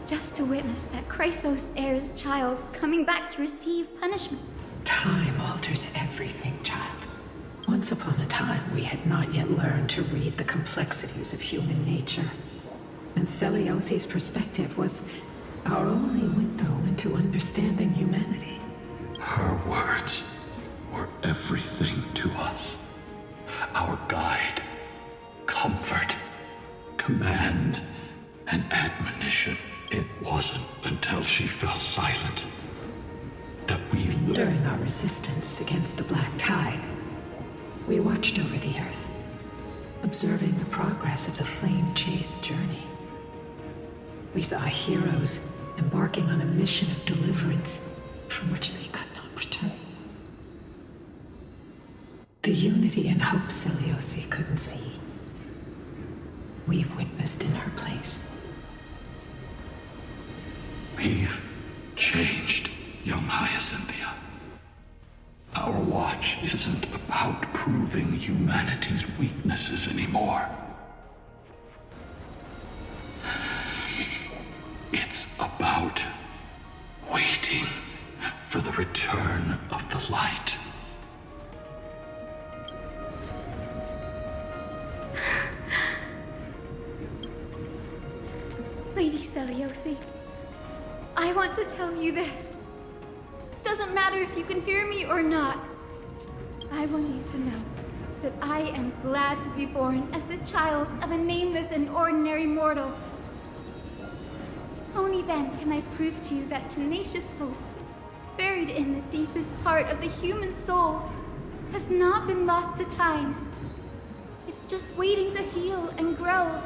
S1: just to witness that Chrysos heir's child coming back to receive punishment?
S10: Time alters everything, child. Once upon a time, we had not yet learned to read the complexities of human nature. And Celiosi's perspective was our only window into understanding humanity.
S2: Her words were everything to us. Our guide, comfort, command, and admonition. It wasn't until she fell silent that we learned.
S10: During our resistance against the Black Tide, we watched over the Earth, observing the progress of the Flame Chase journey. We saw heroes embarking on a mission of deliverance from which they could not return. The unity and hope Celiosi couldn't see, we've witnessed in her place.
S2: We've changed, young Hyacinthia. Our watch isn't about proving humanity's weaknesses anymore. It's about waiting for the return of the light.
S1: Lady Celiosi, I want to tell you this. Doesn't matter if you can hear me or not. I want you to know that I am glad to be born as the child of a nameless and ordinary mortal. Only then can I prove to you that tenacious hope, buried in the deepest part of the human soul, has not been lost to time. It's just waiting to heal and grow,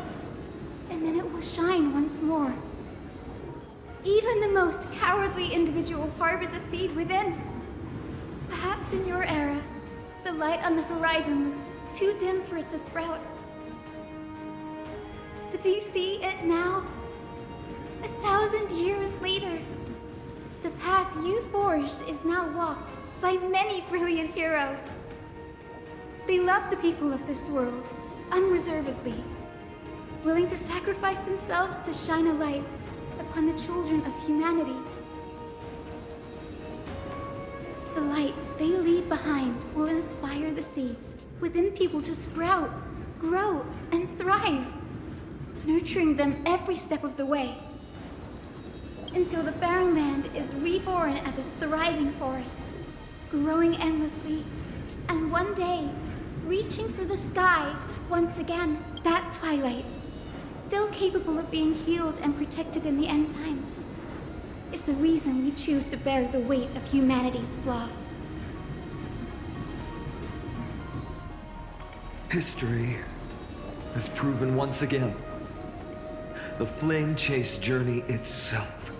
S1: and then it will shine once more. Even the most cowardly individual harbors a seed within. Perhaps in your era, the light on the horizon was too dim for it to sprout. But do you see it now? 1,000 years later, the path you forged is now walked by many brilliant heroes. They love the people of this world, unreservedly, willing to sacrifice themselves to shine a light upon the children of humanity. The light they leave behind will inspire the seeds within people to sprout, grow, and thrive, nurturing them every step of the way, until the barren land is reborn as a thriving forest, growing endlessly, and one day, reaching for the sky once again. That twilight, still capable of being healed and protected in the end times, is the reason we choose to bear the weight of humanity's flaws.
S8: History has proven once again, the Flame Chase journey itself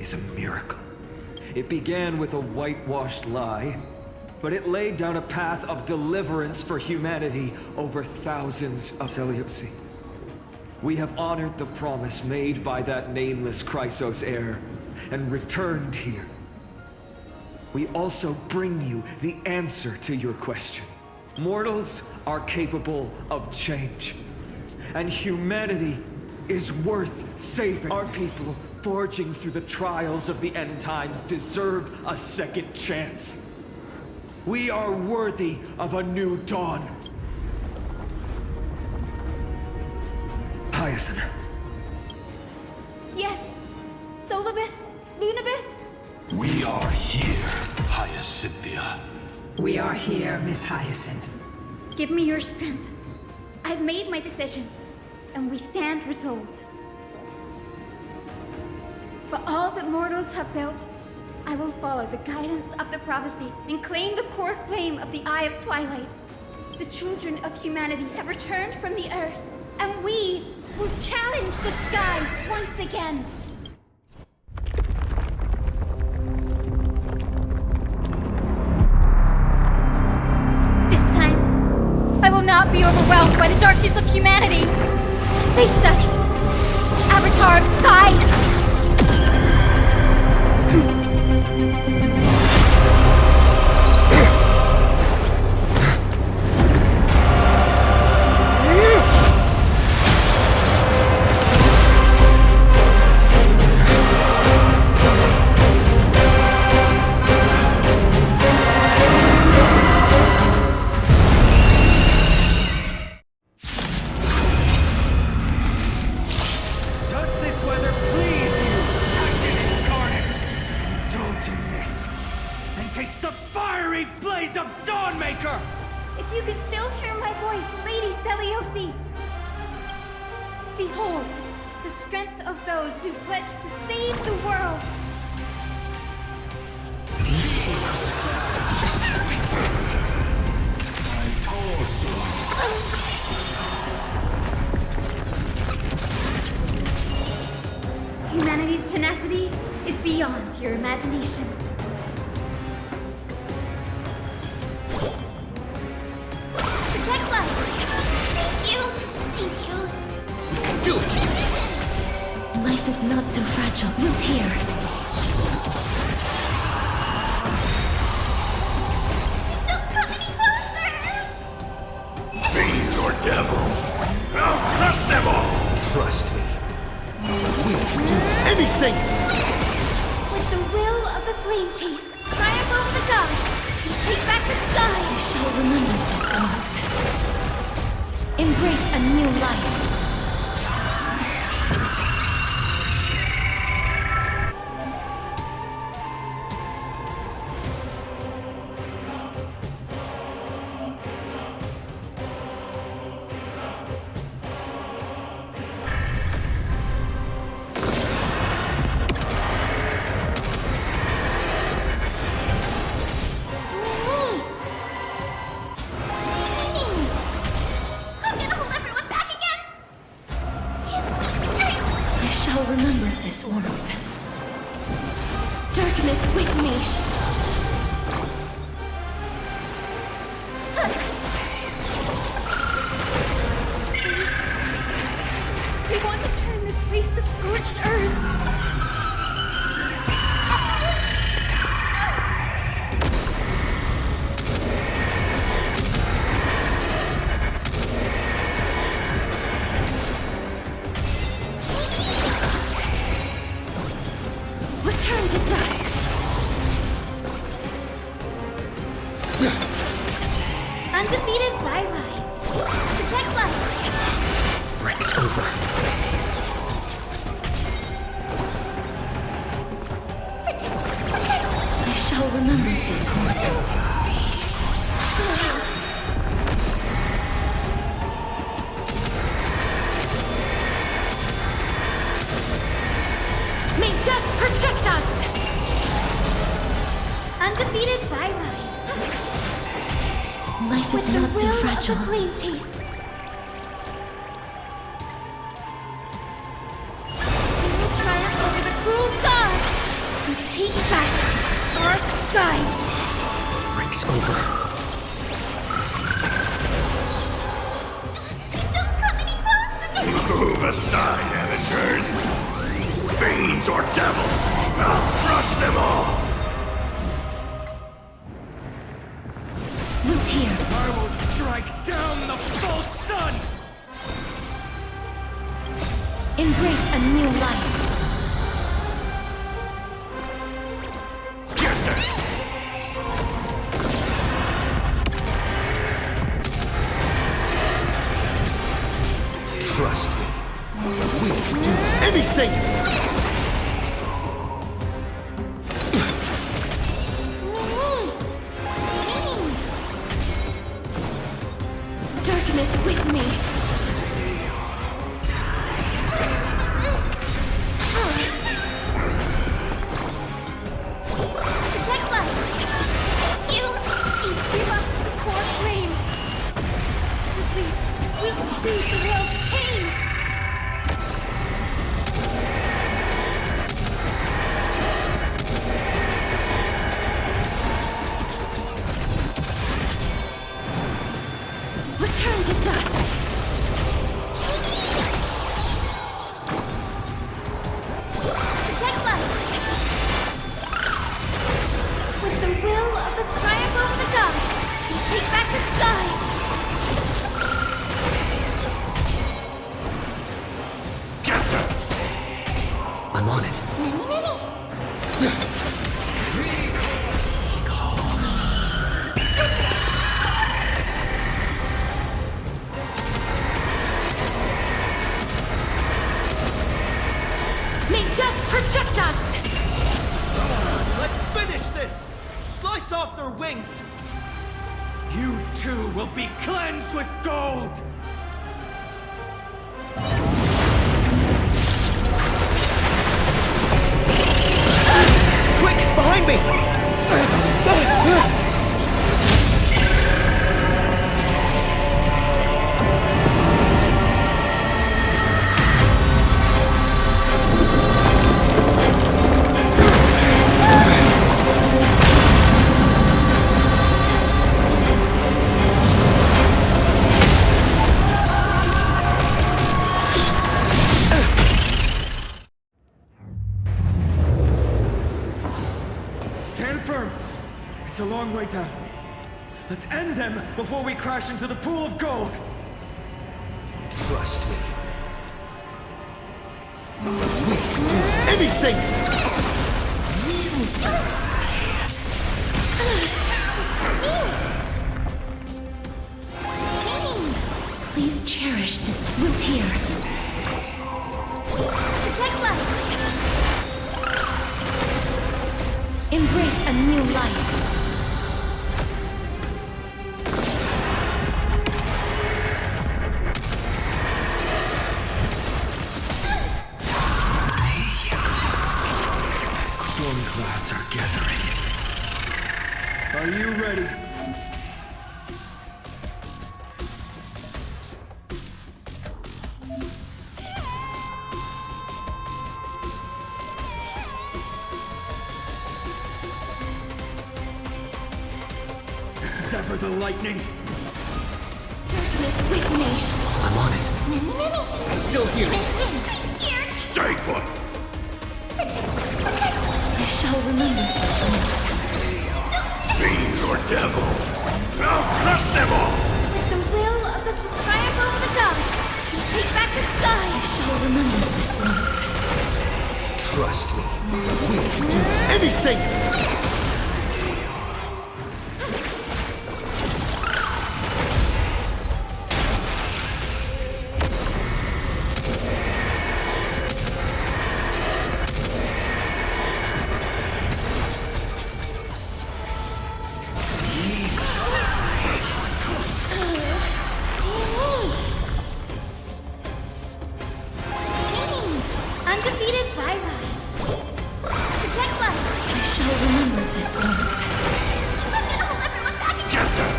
S8: is a miracle. It began with a whitewashed lie, but it laid down a path of deliverance for humanity over thousands of Celiosi. We have honored the promise made by that nameless Chrysos heir and returned here. We also bring you the answer to your question. Mortals are capable of change, and humanity is worth saving. Our people, forging through the trials of the end times, deserve a second chance. We are worthy of a new dawn. Hyacinth,
S1: Solibus? Lunabus?
S2: We are here, Hyacinthia.
S10: We are here, Miss Hyacinth.
S1: Give me your strength. I've made my decision, and we stand resolved. For all that mortals have built, I will follow the guidance of the prophecy and claim the core flame of the Eye of Twilight. The children of humanity have returned from the earth, and we will challenge the skies once again. This time, I will not be overwhelmed by the darkness of humanity. Face us, Avatar of Sky!
S13: Does this weather please you, Titan incarnate? Indulge in this, and taste the fiery blaze of Dawnmaker!
S1: If you could still hear my voice, Lady Seliosi! Behold, the strength of those who pledge to save the world!
S2: Just wait. I told you.
S1: Humanity's tenacity is beyond your imagination. Protect life!
S3: Thank you! Thank you!
S12: You can do it!
S17: Life is not so fragile. Wilt here.
S3: Don't come any closer!
S2: Fiends or devil, I'll crush them all!
S13: Trust me. We'll do anything!
S1: With the will of the flame chase, triumph over the gods, and take back the sky!
S17: I shall remember this orb. Embrace a new life.
S3: Mimi! I'm gonna hold everyone back again! Give me strength!
S17: I shall remember this orb. Darkness with me.
S1: We want to turn this place to scorched earth!
S17: Return to dust.
S1: Undefeated by lies. Protect life.
S13: Break's over.
S17: I shall remember this orb. May death protect us!
S1: Undefeated by lies.
S17: Life
S1: With
S17: is
S1: the
S17: not so
S1: will
S17: fragile.
S1: of the flame chase. We will triumph over the cruel gods and take back our skies.
S13: Break's over.
S3: Don't come any closer!
S2: Move aside, amateurs. Fiends or devil, I'll crush them all!
S17: Wilt here.
S13: I will strike down the false sun!
S17: Embrace a new life.
S13: Trust me. We'll do anything!
S1: soothe the world's pain! Return to dust! Protect life! With the will of the triumph over the gods, we take back the sky!
S13: I'm on it.
S3: Many, many.
S1: May death protect us!
S13: Come on, let's finish this! Slice off their wings! You too will be cleansed with gold! Quick, behind me! Stand firm! It's a long way down. Let's end them before we crash into the pool of gold! Trust me. We can do anything!
S1: Please cherish this wilt here. Protect life! Embrace a new life.
S2: Storm clouds are gathering.
S13: Are you ready? Sever the lightning!
S1: Darkness with me.
S13: I'm on it.
S3: Many, many.
S13: It's still here.
S2: Stay put!
S1: I shall remember this one.
S2: Fiend or devil, I'll crush them all!
S1: With the will of the triumph over the gods, we take back the sky. I shall remember this one.
S13: Trust me. We can do anything!
S1: Undefeated bylaws. Protect life. I shall remember this one. I'm gonna hold everyone back and
S2: Get them!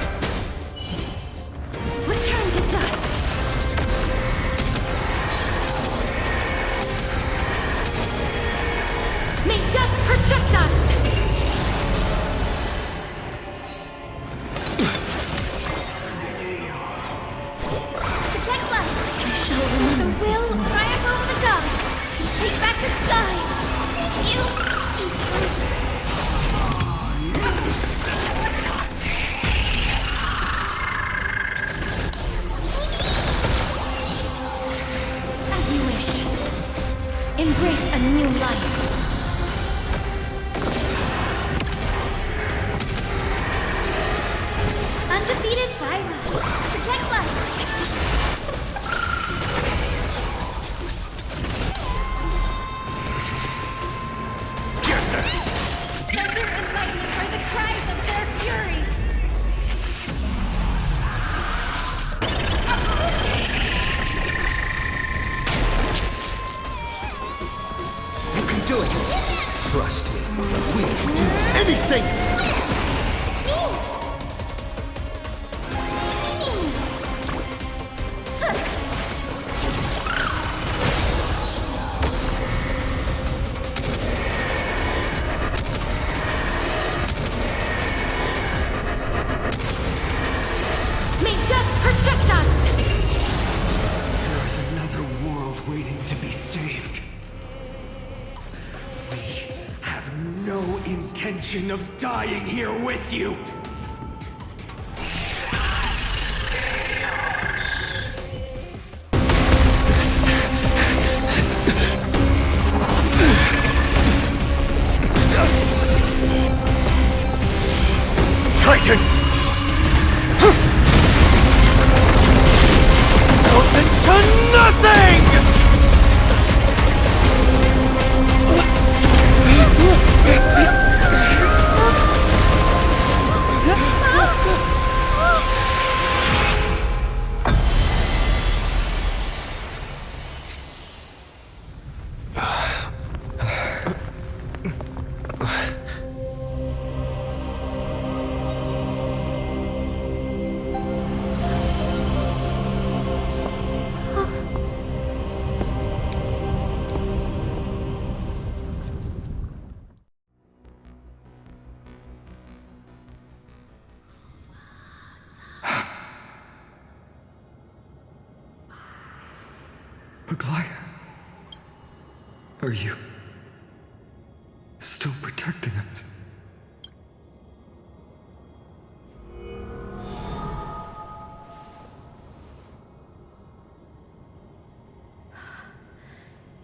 S1: return to dust. May death protect us. Protect life. I shall remember the will will triumph over the gods. Take back the sky! You... As you wish. Embrace a new life. Undefeated Viola. Protect life. Thunder and lightning are the cries of their fury!
S13: You can do it! Trust me. We can do anything!
S14: us!
S13: There is another world waiting to be saved. We have no intention of dying here with you. Titan! Melted to nothing!
S8: Aglaia, are you still protecting us?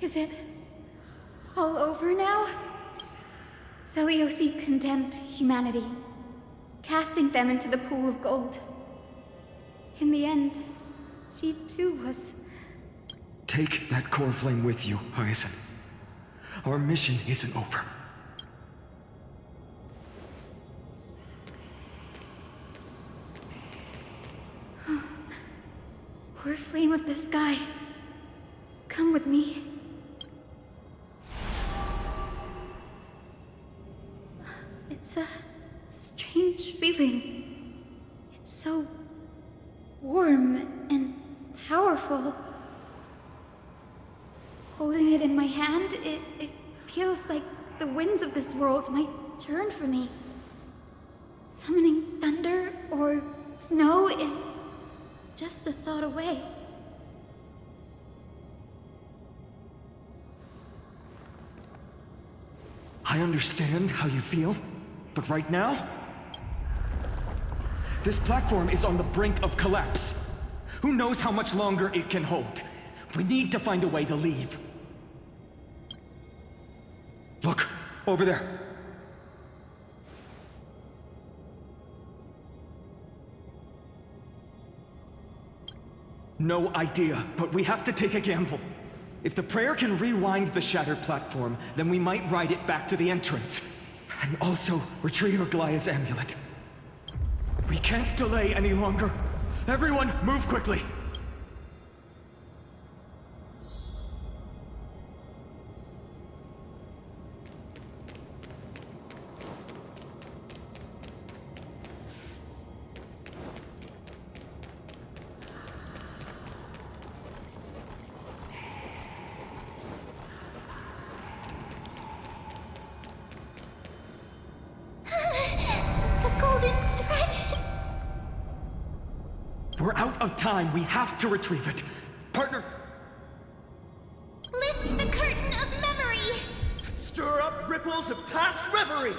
S1: Is it all over now? Seliosi condemned humanity, casting them into the pool of gold. In the end, she too was...
S8: Take that core flame with you, Hyacinth. Our mission isn't over.
S1: Core flame of the sky, come with me. It's a strange feeling. It's so warm and powerful. Holding it in my hand, it feels like the winds of this world might turn for me. Summoning thunder or snow is just a thought away.
S8: I understand how you feel, but right now, this platform is on the brink of collapse. Who knows how much longer it can hold? We need to find a way to leave. Look, over there. No idea, but we have to take a gamble. If the prayer can rewind the shattered platform, then we might ride it back to the entrance. And also retrieve Aglaia's amulet. We can't delay any longer. Everyone, move quickly. We're out of time. We have to retrieve it. Partner!
S3: Lift the curtain of memory!
S13: Stir up ripples of past reverie!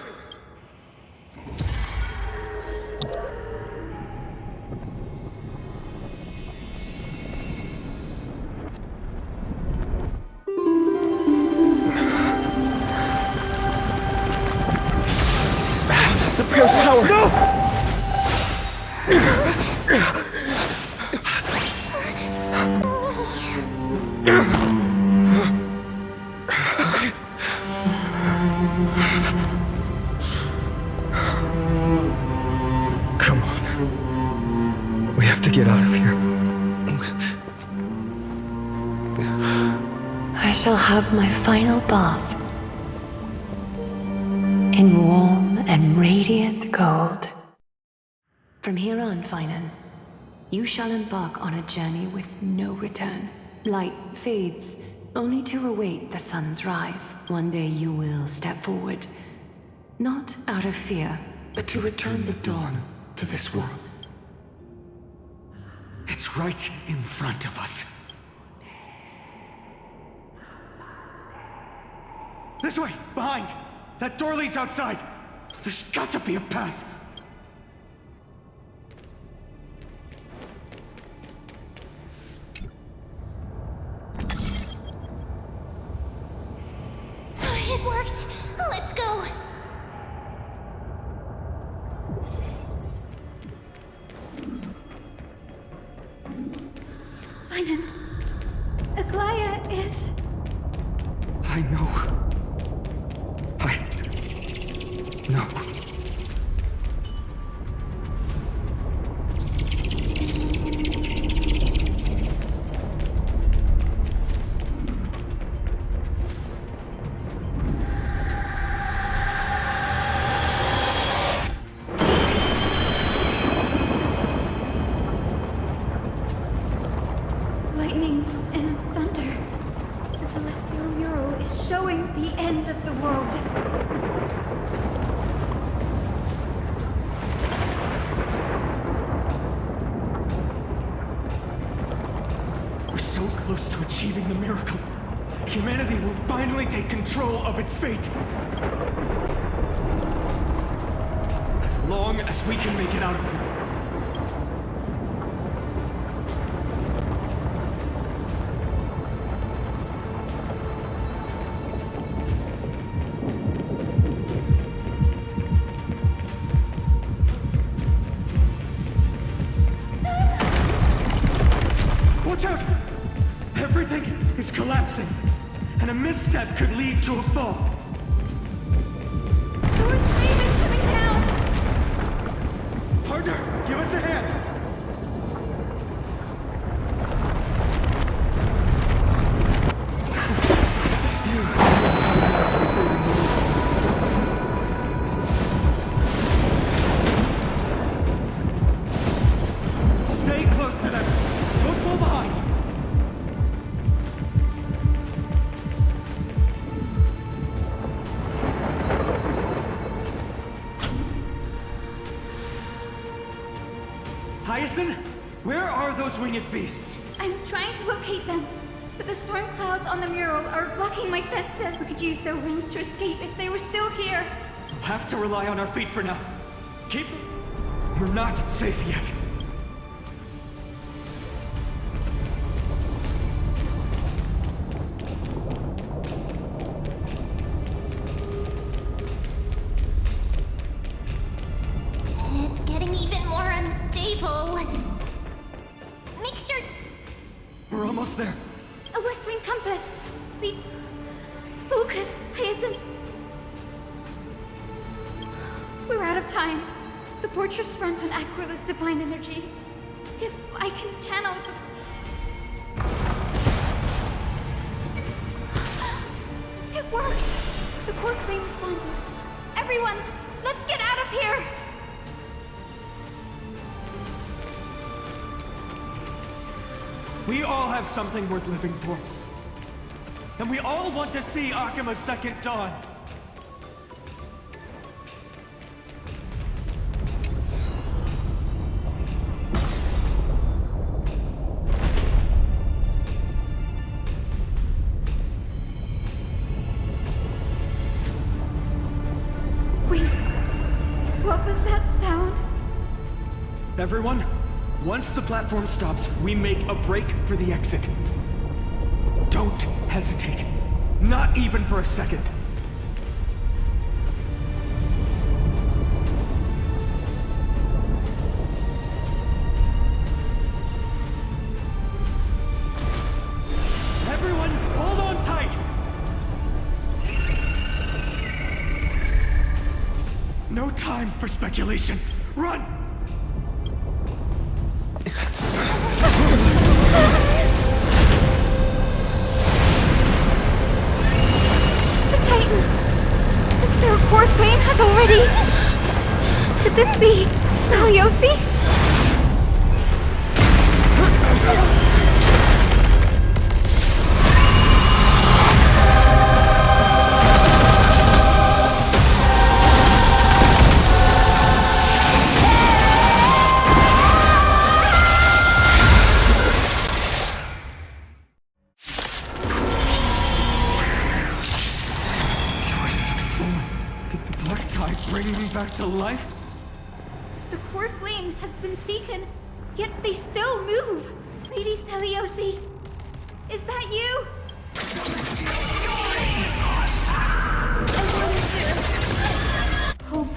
S13: This is bad. The prayer's power! No!
S8: Come on. We have to get out of here.
S10: I shall have my final bath in warm and radiant gold. From here on, Finan, you shall embark on a journey with no return. Light fades, only to await the sun's rise. One day you will step forward, not out of fear, but to return the dawn to this world.
S8: It's
S13: It's right in front of us. This way! Behind! That door leads outside! There's got to be a path!
S3: It worked! Let's go!
S1: Finan, Aglaya is...
S8: I know. No.
S1: Lightning and thunder. The celestial mural is showing the end of the world.
S13: We're so close to achieving the miracle. Humanity will finally take control of its fate. As long as we can make it out of here. Watch out! Everything is collapsing, and a misstep could lead to a fall.
S1: Thor's frame is coming down!
S13: Partner, give us a hand! Stay close to them! Don't fall behind! Hyacinth, where are those winged beasts?
S1: I'm trying to locate them, but the storm clouds on the mural are blocking my senses. We could use their wings to escape if they were still here.
S13: We'll have to rely on our feet for now. We're not safe yet.
S3: It's getting even more unstable. Make sure...
S13: We're almost there.
S1: A west wing compass! The... focus, Hyacinth! We're out of time. The fortress runs on Aquila's divine energy. If I can channel the... It worked! The core flame responded. Everyone, let's get out of here!
S13: We all have something worth living for. And we all want to see Akima's second dawn.
S1: Wait, what was that sound?
S13: Everyone, once the platform stops, we make a break for the exit. Don't hesitate. Not even for a second. Everyone, hold on tight! No time for speculation. Run!
S1: Their core flame has already... Could this be Seliosi?
S13: back to life?
S1: The core flame has been taken, yet they still move. Lady Seliosi, is that you? I want to. Hope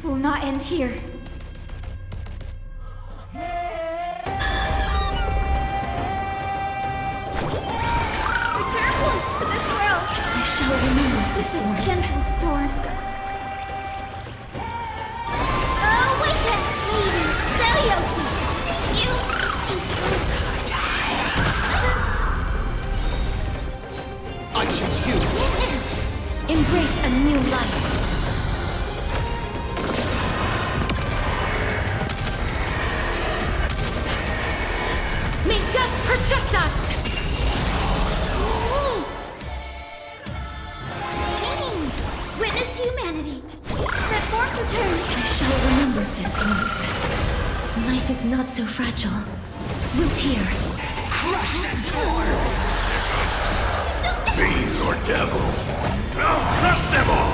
S1: will not end here. Return to this world.
S17: I shall remember this
S1: This
S17: one.
S1: is gentle storm. Awaken, Lady Seliosi.
S13: I choose you.
S17: Embrace a new life. May death protect us!
S1: Witness humanity. Let forth return.
S17: I shall remember this warmth. Life is not so fragile. Root here.
S2: Fiends or devil, I'll crush them all!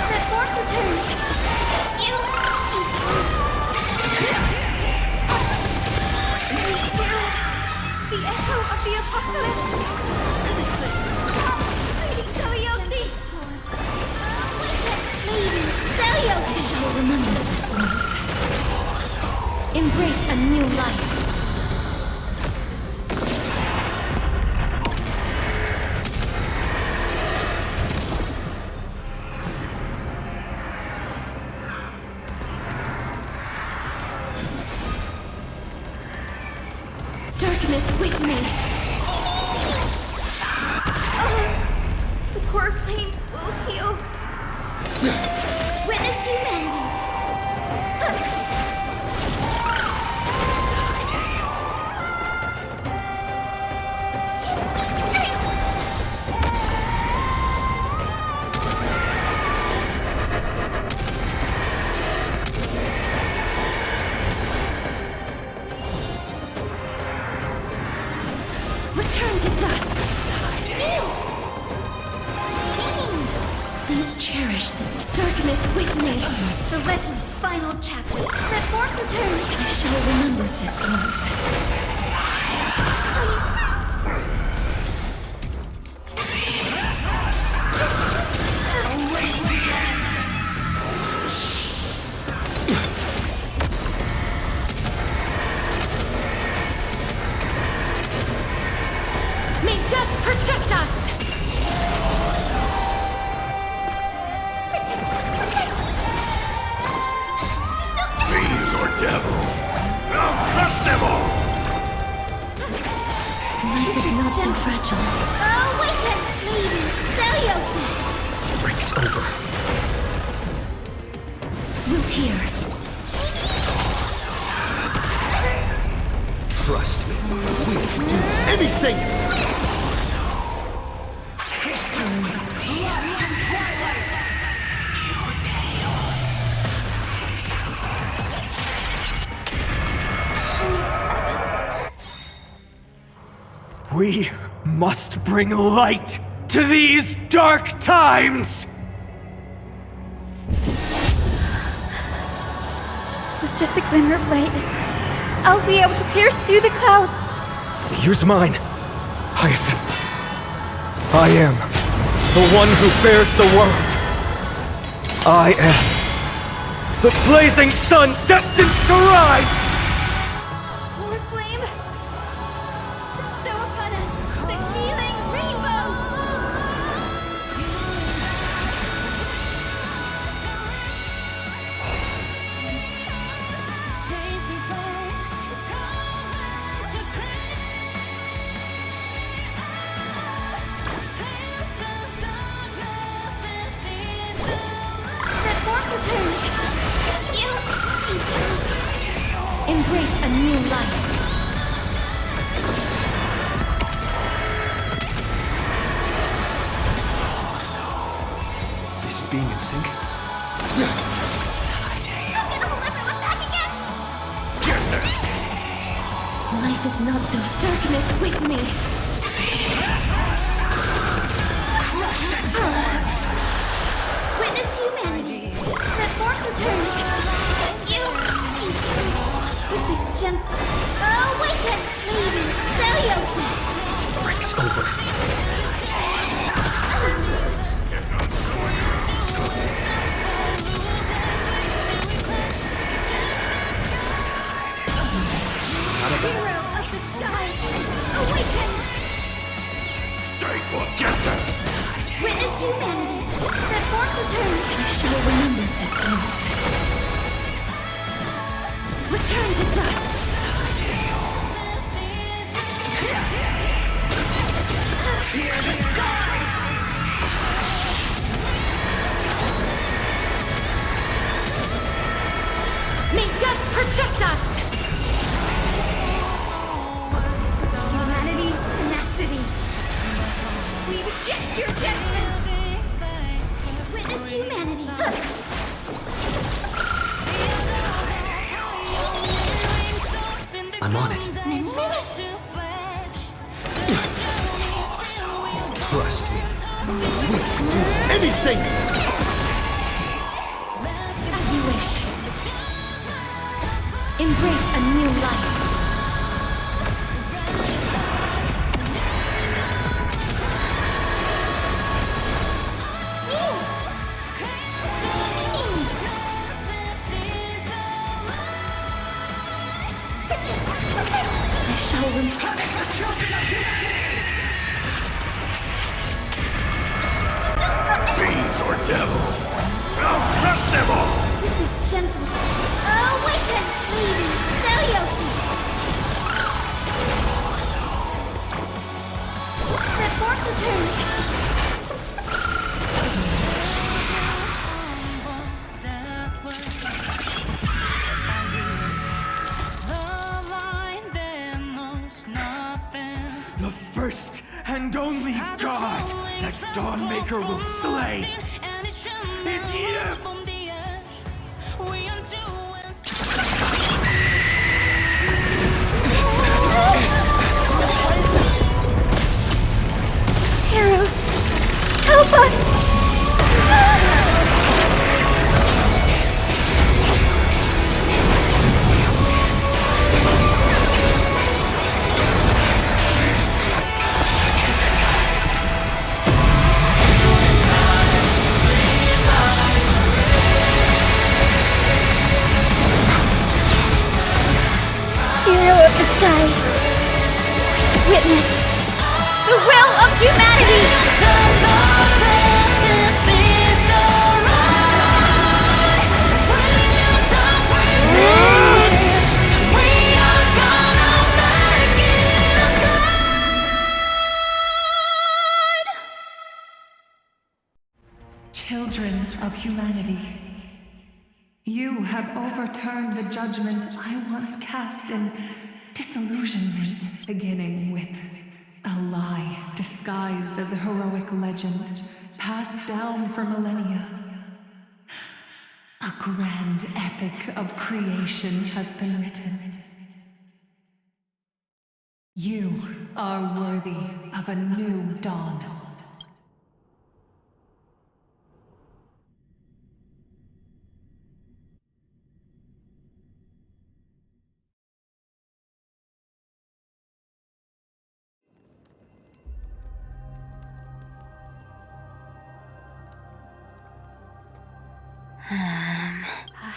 S1: Let forth return. The echo of the apocalypse. Lady Seliosi. Lady Seliosi.
S17: I shall remember this warmth. Embrace a new life. Darkness with me.
S1: The core flame will heal. Witness humanity.
S17: Return to dust. Please cherish this darkness with me.
S1: The legend's final chapter. Let forth return.
S17: I shall remember this warmth. May death protect us!
S2: Fiends or devil, I'll crush them all!
S17: Life is not so fragile.
S1: Awaken, Lady Seliosi.
S13: Breaks over.
S17: Root here.
S13: Trust me. We can do anything! We must bring light to these dark times!
S1: With just a glimmer of light, I'll be able to pierce through the clouds.
S13: Use mine, Hyacinth. I am the one who bears the world. I am the blazing sun destined to rise!
S1: Lord Flame, bestow upon us the healing rainbow. Let forth return.
S17: Embrace a new life.
S13: This is being in sync?
S17: Life is not so darkness with me.
S1: Hero of the sky, awaken!
S2: Stay together!
S1: Witness humanity. Set forth return.
S17: I shall remember this oath. Return to dust. May death protect us!
S1: Humanity's tenacity. We reject your judgment. Witness humanity.
S13: I'm on it. Trust me. We can do anything!
S17: As you wish. Embrace a new life. I shall remember.
S2: Fiends or devils, I'll crush them all!
S1: With this gentle awaken, Lady Seliosi. Set forth return.
S7: The first and only god that Dawnmaker will slay is you!
S1: Heroes, help us! Hero of the sky, witness the will of humanity!
S14: Children of humanity, you have overturned the judgment I once cast in disillusionment, beginning with a lie disguised as a heroic legend passed down for millennia. A grand epic of creation has been written. You are worthy of a new dawn.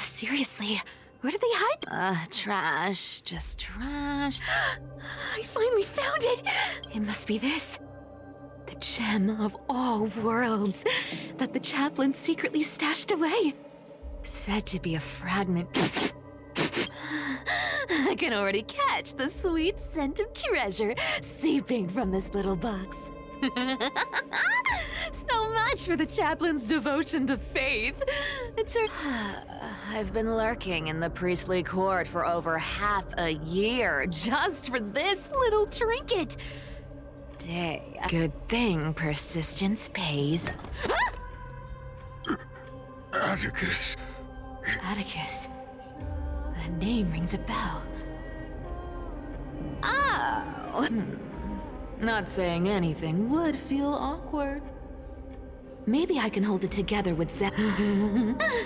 S4: Seriously, where did they hide? Trash. Just trash. I finally found it! It must be this. The gem of all worlds that the chaplain secretly stashed away. Said to be a fragment. I can already catch the sweet scent of treasure seeping from this little box. So much for the chaplain's devotion to faith. I've been lurking in the priestly court for over half a year just for this little trinket. Good thing persistence pays.
S2: Atticus.
S4: Atticus. That name rings a bell. Oh. Not saying anything would feel awkward. Maybe I can hold it together with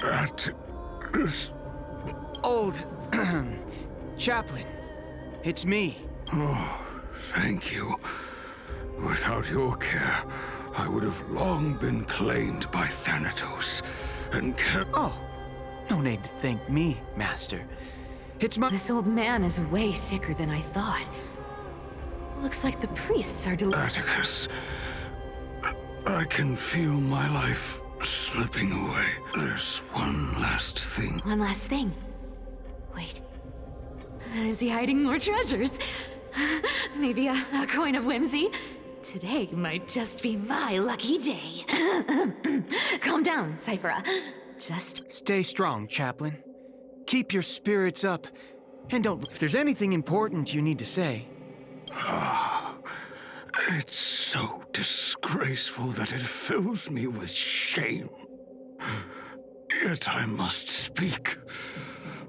S2: Atticus.
S18: Old chaplain, it's me.
S2: Oh, thank you. Without your care, I would have long been claimed by Thanatos and kept...
S18: Oh, no need to thank me, Master. It's my...
S4: This old man is way sicker than I thought. Looks like the priests are
S2: Atticus, I can feel my life slipping away. There's one last thing.
S4: One last thing. Wait. Is he hiding more treasures? Maybe a coin of whimsy? Today might just be my lucky day. Calm down, Cyphera. Just...
S18: Stay strong, Chaplain. Keep your spirits up. And don't... If there's anything important you need to say...
S2: It's so disgraceful that it fills me with shame. Yet I must speak,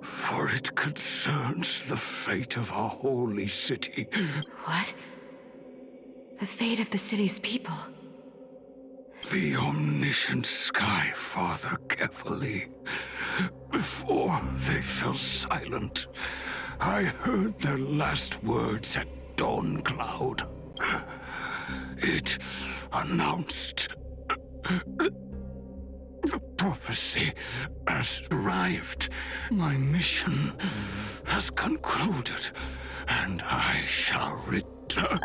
S2: for it concerns the fate of our holy city.
S4: What? The fate of the city's people?
S2: The omniscient Sky Father carefully. Before they fell silent, I heard their last words at Dawn Cloud. It announced the prophecy has arrived. My mission has concluded, and I shall return.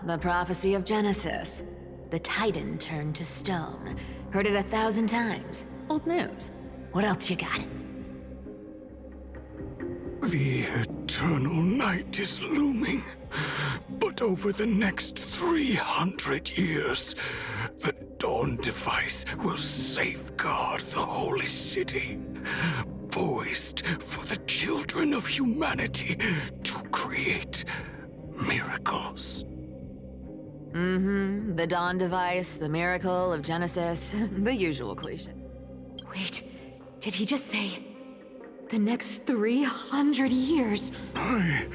S4: The prophecy of Genesis. The Titan turned to stone. Heard it 1,000 times. Old news. What else you got?
S2: The eternal night is looming. But over the next 300 years, the Dawn device will safeguard the holy city, poised for the children of humanity to create miracles.
S4: The Dawn device, the miracle of Genesis, the usual cliche. Wait, did he just say the next 300 years?
S2: I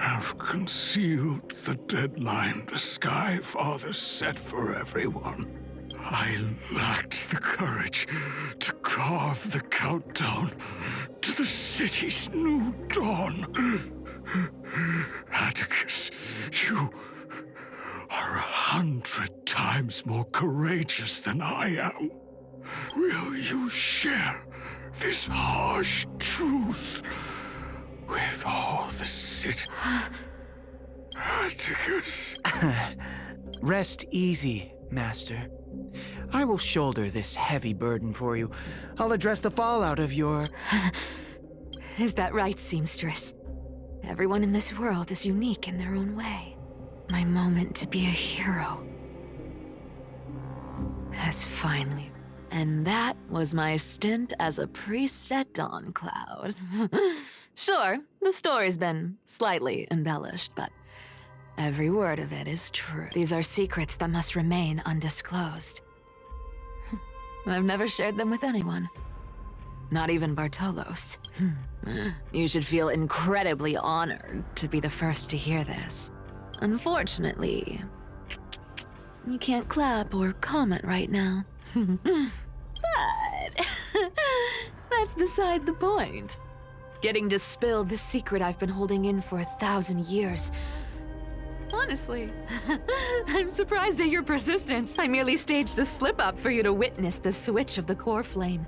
S2: have concealed the deadline the Sky Father set for everyone. I lacked the courage to carve the countdown to the city's new dawn. Atticus, you are 100 times more courageous than I am. Will you share this harsh truth with all the city? Atticus.
S18: Rest easy, Master. I will shoulder this heavy burden for you. I'll address the fallout of your...
S4: Is that right, seamstress? Everyone in this world is unique in their own way. My moment to be a hero has finally... And that was my stint as a priest at Dawn Cloud. Sure, the story's been slightly embellished, but every word of it is true. These are secrets that must remain undisclosed. I've never shared them with anyone. Not even Bartolos. You should feel incredibly honored to be the first to hear this. Unfortunately, you can't clap or comment right now. But that's beside the point. Getting to spill the secret I've been holding in for 1,000 years. Honestly, I'm surprised at your persistence. I merely staged a slip-up for you to witness the switch of the core flame.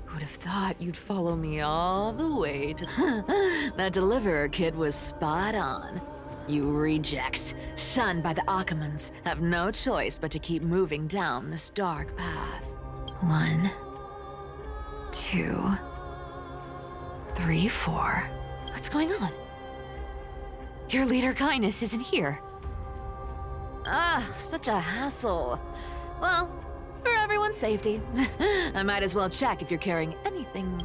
S4: Who'd have thought you'd follow me all the way to... That Deliverer kid was spot on. You rejects, shunned by the Akamans, have no choice but to keep moving down this dark path. 1, 2, 3, 4. What's going on? Your leader Kindness isn't here. Such a hassle. Well, for everyone's safety, I might as well check if you're carrying anything